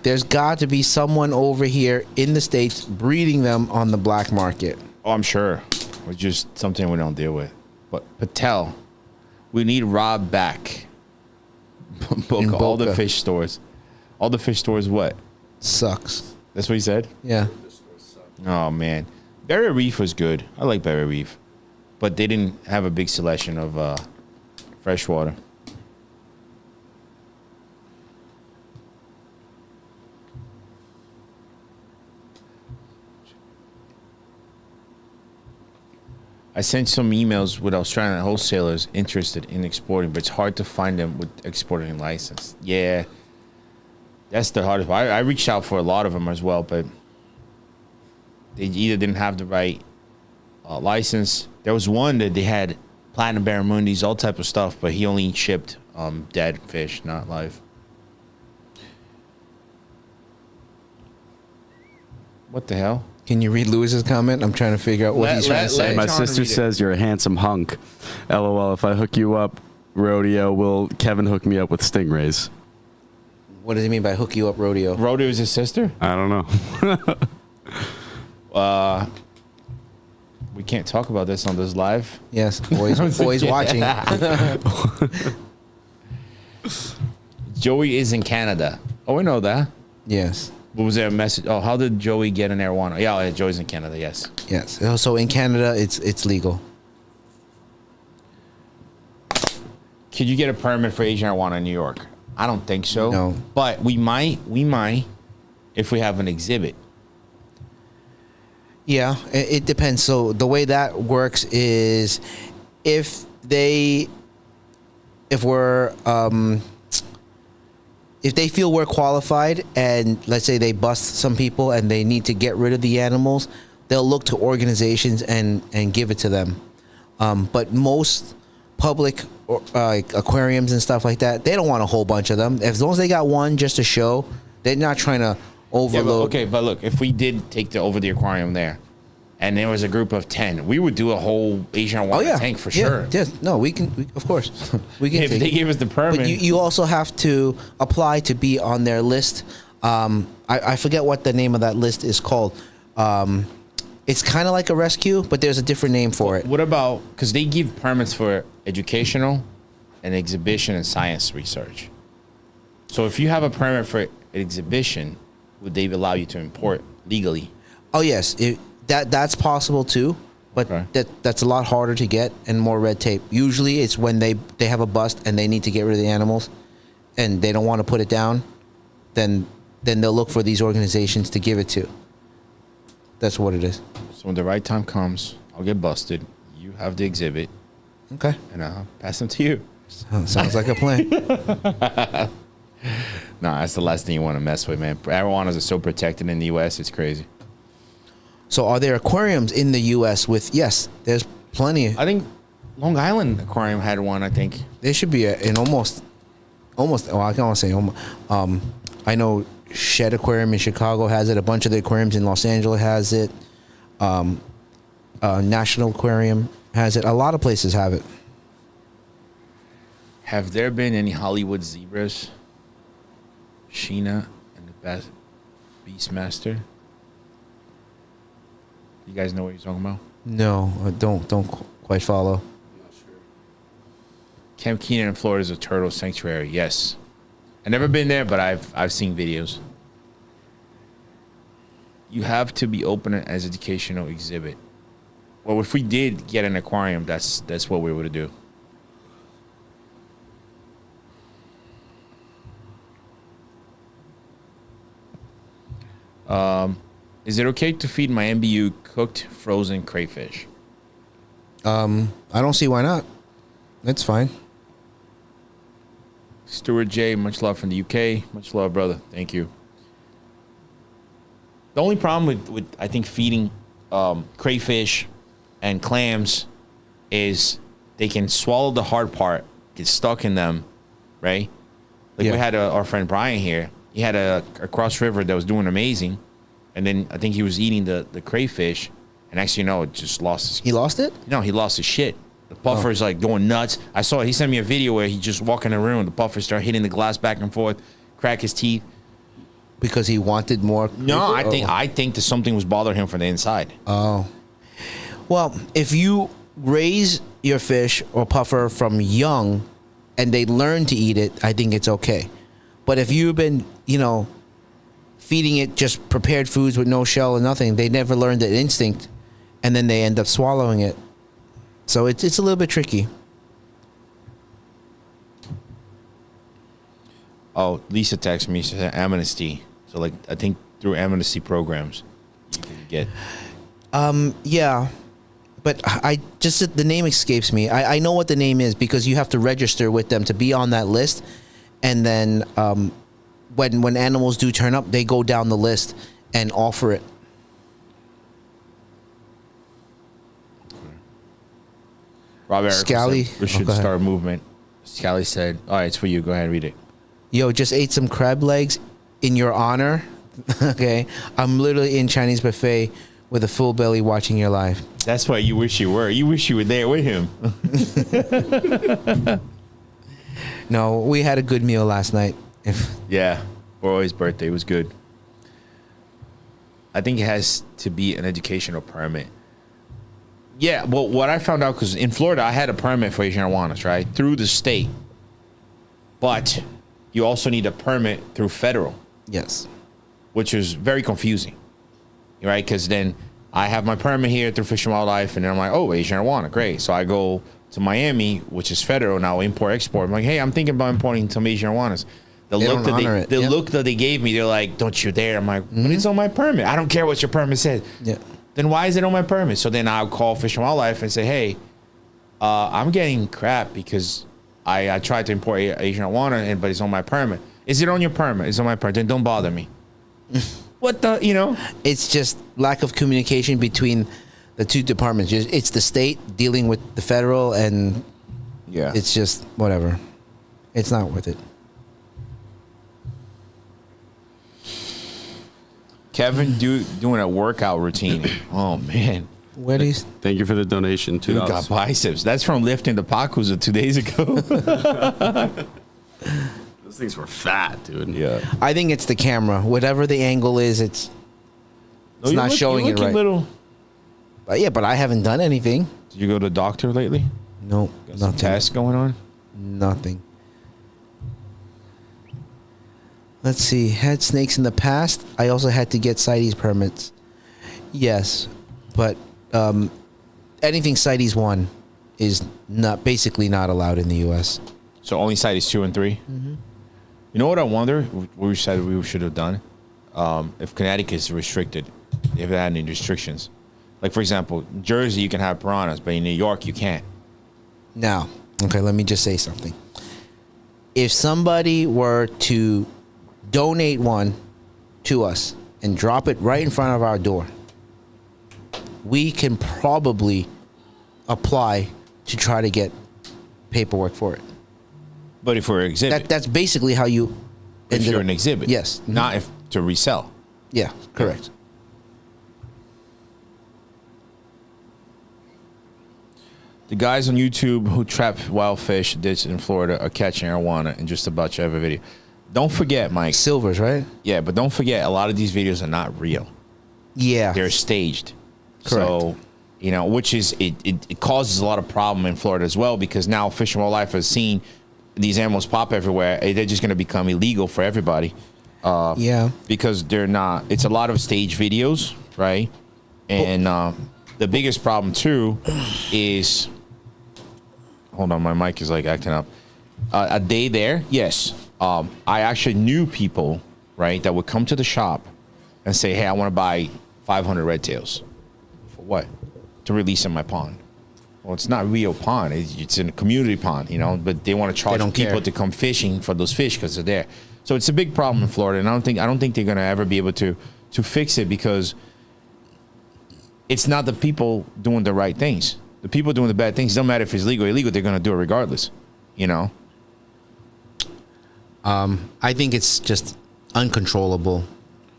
There's got to be someone over here in the States breeding them on the black market. Oh, I'm sure. It's just something we don't deal with. But Patel, we need Rob back. In all the Boca. fish stores. All the fish stores what? Sucks. That's what he said? Yeah. Oh, man. Barrier Reef was good. I like Barrier Reef. But they didn't have a big selection of freshwater. I sent some emails with Australian wholesalers interested in exporting, but it's hard to find them with exporting license. Yeah, that's the hardest part. I reached out for a lot of them as well, but they either didn't have the right license. There was one that they had platinum barramundis, all type of stuff, but he only shipped dead fish, not live. What the hell? Can you read Lewis's comment? I'm trying to figure out what he's trying to say. My John sister read it. says you're a handsome hunk. LOL. If I hook you up, rodeo, will Kevin hook me up with stingrays? What does he mean by hook you up, rodeo? Rodeo is his sister? I don't know. We can't talk about this on this live. Yes, boys watching. Joey is in Canada. Oh, we know that. Yes, What was there a message? Oh, how did Joey get an arowana? Yeah, Joey's in Canada. Yes. yes. So in Canada, it's legal. Could you get a permit for Asian arowana in New York? I don't think so. No. But we might, if we have an exhibit. Yeah, it depends. So the way that works is if they feel we're qualified and let's say they bust some people and they need to get rid of the animals, they'll look to organizations and give it to them. But most public like aquariums and stuff like that, they don't want a whole bunch of them. As long as they got one just to show, they're not trying to overload. Yeah, but look, if we did take over the aquarium there, and there was a group of 10, we would do a whole Asian arowana tank for sure. Yeah, no, we of course, we can. If take they it. gave us the permit. But you also have to apply to be on their list. I forget what the name of that list is called. It's kind of like a rescue, but there's a different name for it. What about, because they give permits for educational and exhibition and science research. So if you have a permit for an exhibition, would they allow you to import legally? Oh yes, that's possible too, but Okay. that's a lot harder to get and more red tape. Usually it's when they have a bust and they need to get rid of the animals and they don't want to put it down, then they'll look for these organizations to give it to. That's what it is. So when the right time comes, I'll get busted. You have the exhibit, Okay. and I'll pass them to you. Sounds like a plan. Nah, that's the last thing you want to mess with, man. Arowanas are so protected in the U.S., it's crazy. So are there aquariums in the U.S. with, yes, there's plenty. I think Long Island Aquarium had one, I think. There should be in almost, well, I can't want to say almost. I know Shed Aquarium in Chicago has it. A bunch of the aquariums in Los Angeles has it. National Aquarium has it. A lot of places have it. Have there been any Hollywood zebras? Sheena and the Beastmaster? You guys know what you're talking about? No, I don't quite follow. Camp Keenan in Florida is a turtle sanctuary. Yes. I've never been there, but I've seen videos. You have to be open as educational exhibit. Well, if we did get an aquarium, that's what we would do. Is it okay to feed my MBU cooked frozen crayfish? I don't see why not. That's fine. Stuart J, much love from the UK. Much love, brother. Thank you. The only problem with I think feeding crayfish and clams is they can swallow the hard part, get stuck in them, right? Like Yeah. we had our friend Brian here. He had a cross river that was doing amazing, and then I think he was eating the crayfish, and actually no, it just lost his. He lost it? No, he lost his shit. The puffer is like going nuts. I saw it. He sent me a video where he just walk in the room. The puffer started hitting the glass back and forth, crack his teeth. Because he wanted more. No, I think that something was bothering him from the inside. Oh. Well, if you raise your fish or puffer from young and they learn to eat it, I think it's okay. But if you've been, feeding it just prepared foods with no shell and nothing, they never learned that instinct, and then they end up swallowing it. So it's a little bit tricky. Oh, Lisa texted me. She said amnesty. So like I think through amnesty programs you can get. Yeah. But the name escapes me. I know what the name is because you have to register with them to be on that list. And then when animals do turn up, they go down the list and offer it. Rob Eric Scally. said we should go ahead. start a movement. Scally said, all right, it's for you. Go ahead and read it. Yo, just ate some crab legs in your honor. Okay. I'm literally in Chinese buffet with a full belly watching your live. That's what you wish you were. You wish you were there with him. No, we had a good meal last night. Yeah. Roy's birthday was good. I think it has to be an educational permit. Yeah, well, what I found out, because in Florida, I had a permit for Asian iguanas, right? Through the state. But you also need a permit through federal. Yes. Which is very confusing, right? Because then I have my permit here through Fish and Wildlife, and then I'm like, oh, Asian iguana, great. So I go to Miami, which is federal now, import-export. I'm like, hey, I'm thinking about importing some Asian iguanas. The look that they gave me, they're like, don't you dare. I'm like, but it's on my permit. I don't care what your permit says. Yeah. Then why is it on my permit? So then I'll call Fish and Wildlife and say, hey, I'm getting crap because I tried to import Asian iguana, but it's on my permit. Is it on your permit? It's on my permit. Then don't bother me. What the, It's just lack of communication between the two departments. It's the state dealing with the federal, and yeah, it's just whatever. It's not worth it. Kevin doing a workout routine. Oh, man. Where do you... Thank you for the donation. Dude got biceps. That's from lifting the Pakuza 2 days ago. Those things were fat, dude. Yeah. I think it's the camera. Whatever the angle is, it's not showing it right. But I haven't done anything. Did you go to the doctor lately? No, Got some tests going on? Nothing. Let's see. Had snakes in the past. I also had to get CITES permits. Yes, but anything CITES 1 is basically not allowed in the U.S. So only CITES 2 and 3? Mm-hmm. You know what I wonder? What we said we should have done? If Connecticut is restricted, if it had any restrictions. Like, for example, in Jersey, you can have piranhas, but in New York, you can't. Now, okay, let me just say something. If somebody were to donate one to us and drop it right in front of our door, we can probably apply to try to get paperwork for it. But if we're an exhibit. That's basically how you... If you're an exhibit. Yes. Mm-hmm. Not if to resell. Yeah, correct. The guys on YouTube who trap wild fish ditch in Florida are catching arowana in just about every video. Don't forget, Mike. Silvers, right? Yeah, but don't forget, a lot of these videos are not real. Yeah. They're staged. Correct. So, which is, it causes a lot of problem in Florida as well, because now Fish and Wildlife has seen these animals pop everywhere. They're just going to become illegal for everybody. Yeah. Because they're not, it's a lot of stage videos, right? And the biggest problem too is, hold on, my mic is like acting up. A day there, yes. I actually knew people, right, that would come to the shop and say, hey, I want to buy 500 red tails. For what? To release in my pond. Well, it's not a real pond. It's in a community pond, you know, but they want to charge people to come fishing for those fish because they're there. So it's a big problem in Florida, and I don't think they're going to ever be able to fix it because it's not the people doing the right things. The people doing the bad things, don't matter if it's legal or illegal, they're going to do it regardless, you know? I think it's just uncontrollable.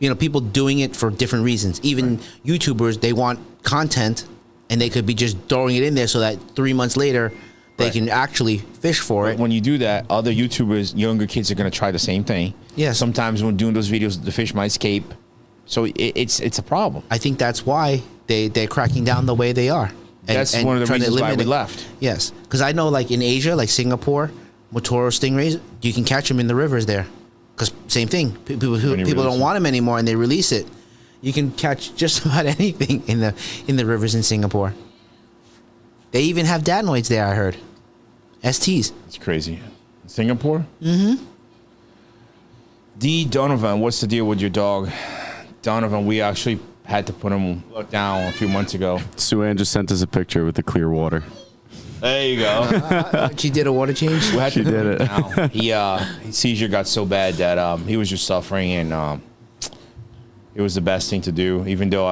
You know, people doing it for different reasons. Even YouTubers, they want content, and they could be just throwing it in there so that 3 months later they can actually fish for it. When you do that, other YouTubers, younger kids are going to try the same thing. Yeah. Sometimes when doing those videos, the fish might escape. So it's a problem. I think that's why they're cracking down the way they are. That's one of the reasons why we left. Yes, because I know, like in Asia, like Singapore, Motoro stingrays, you can catch them in the rivers there. Because same thing, people don't want them anymore, and they release it. You can catch just about anything in the rivers in Singapore. They even have dadnoids there, I heard. STs. It's crazy. Singapore? Mm-hmm. D. Donovan, what's the deal with your dog? Donovan, we actually had to put him down a few months ago. Sue-Ann just sent us a picture with the clear water. There you go. She did a water change? She did it. His seizure got so bad that he was just suffering, and it was the best thing to do. Even though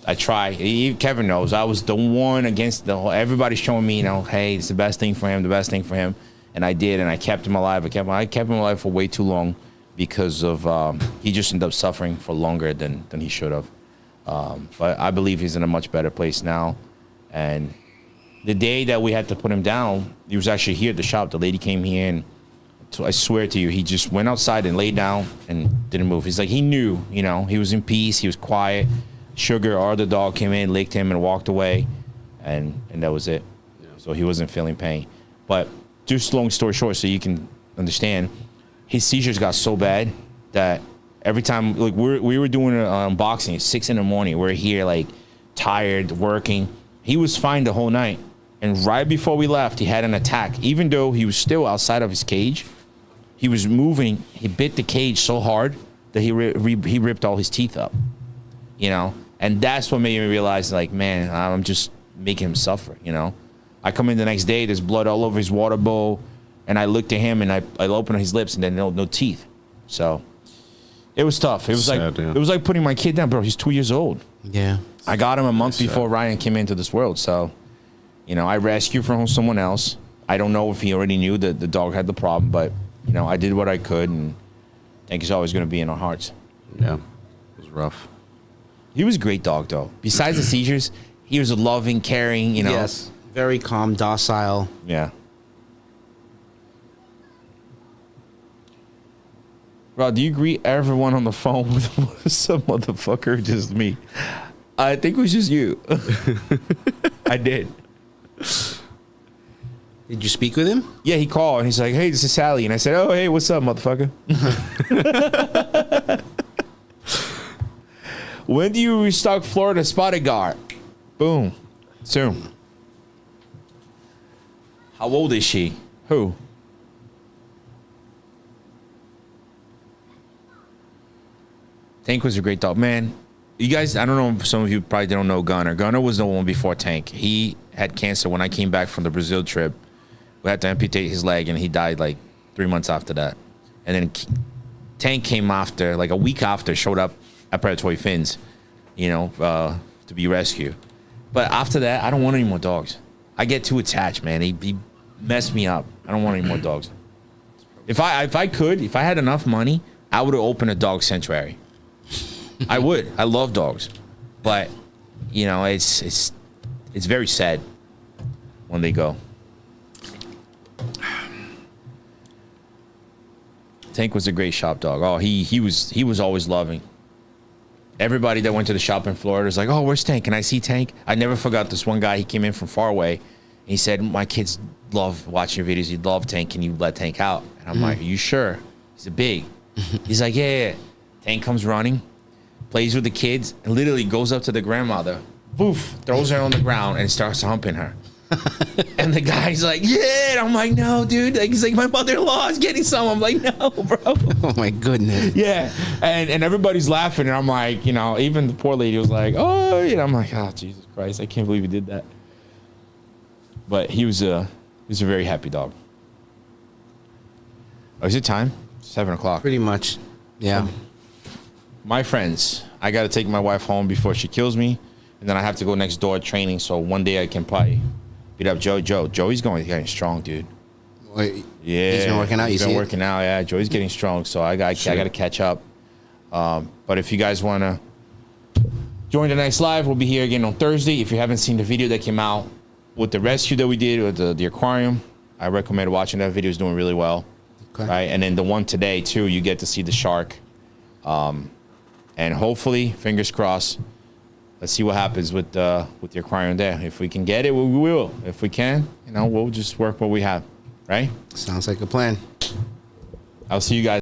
I tried. Kevin knows I was the one against the whole. Everybody's showing me, you know, hey, it's the best thing for him, and I did, and I kept him alive. I kept him alive for way too long because of he just ended up suffering for longer than he should have. But I believe he's in a much better place now, and the day that we had to put him down, he was actually here at the shop. The lady came here, and I swear to you, he just went outside and laid down and didn't move. He's like, he knew, you know, he was in peace. He was quiet. Sugar, our other dog, came in, licked him, and walked away, and that was it. Yeah. So he wasn't feeling pain. But just long story short, so you can understand, his seizures got so bad that every time, like we were doing an unboxing at 6 a.m. We're here, like, tired, working. He was fine the whole night. And right before we left, he had an attack. Even though he was still outside of his cage, he was moving. He bit the cage so hard that he ripped all his teeth up, you know? And that's what made me realize, like, man, I'm just making him suffer, you know? I come in the next day, there's blood all over his water bowl, and I looked at him, and I opened his lips, and then no teeth. So it was tough. It was sad, it was like putting my kid down, bro. He's 2 years old. Yeah. I got him a month before Ryan came into this world, so... You know, I rescued from someone else. I don't know if he already knew that the dog had the problem, but, you know, I did what I could, and I think he's always going to be in our hearts. Yeah, it was rough. He was a great dog, though. Besides the seizures, he was a loving, caring, you know. Yes, very calm, docile. Yeah. Rod, do you greet everyone on the phone with some motherfucker, just me? I think it was just you. I did. Did you speak with him? Yeah, he called and he's like, hey, this is Sally. And I said, oh, hey, what's up, motherfucker? When do you restock Florida Spotted Guard? Boom. Soon. How old is she? Who? Tank was a great dog. Man, you guys, I don't know, some of you probably don't know Gunner. Gunner was the one before Tank. He had cancer when I came back from the Brazil trip. We had to amputate his leg, and he died like 3 months after that. And then Tank came after, like a week after, showed up at Predatory Fins, you know, to be rescued. But after that, I don't want any more dogs. I get too attached, man. He messed me up. I don't want any more dogs. If I had enough money, I would have opened a dog sanctuary. I would. I love dogs, but you know, it's very sad when they go. Tank was a great shop dog. Oh, he was always loving. Everybody that went to the shop in Florida was like, "Oh, where's Tank? Can I see Tank?" I never forgot this one guy. He came in from far away. And he said, "My kids love watching your videos. You love Tank. Can you let Tank out?" And I'm like, "Are you sure?" He's a big. He's like, yeah. Tank comes running, plays with the kids, and literally goes up to the grandmother, poof, throws her on the ground and starts humping her. And the guy's like, yeah. And I'm like, no, dude. Like, he's like, my mother-in-law is getting some. I'm like, no, bro. Oh my goodness. Yeah. And everybody's laughing. And I'm like, you know, even the poor lady was like, oh, you know, I'm like, oh, Jesus Christ. I can't believe he did that. But he was a very happy dog. Oh, is it time? 7 o'clock. Pretty much. Yeah. My friends, I got to take my wife home before she kills me. And then I have to go next door training. So one day I can probably beat up Joe. Joey's getting strong, dude. Wait, Yeah. he's been working out. He's been working out. Yeah. Joey's getting strong. So I got to catch up. But if you guys want to join the next live, we'll be here again on Thursday. If you haven't seen the video that came out with the rescue that we did with the aquarium, I recommend watching that video. It's doing really well. Okay. Right. And then the one today too, you get to see the shark. And hopefully, fingers crossed, let's see what happens with the aquarium there. If we can get it, we will. If we can, you know, we'll just work what we have. Right? Sounds like a plan. I'll see you guys.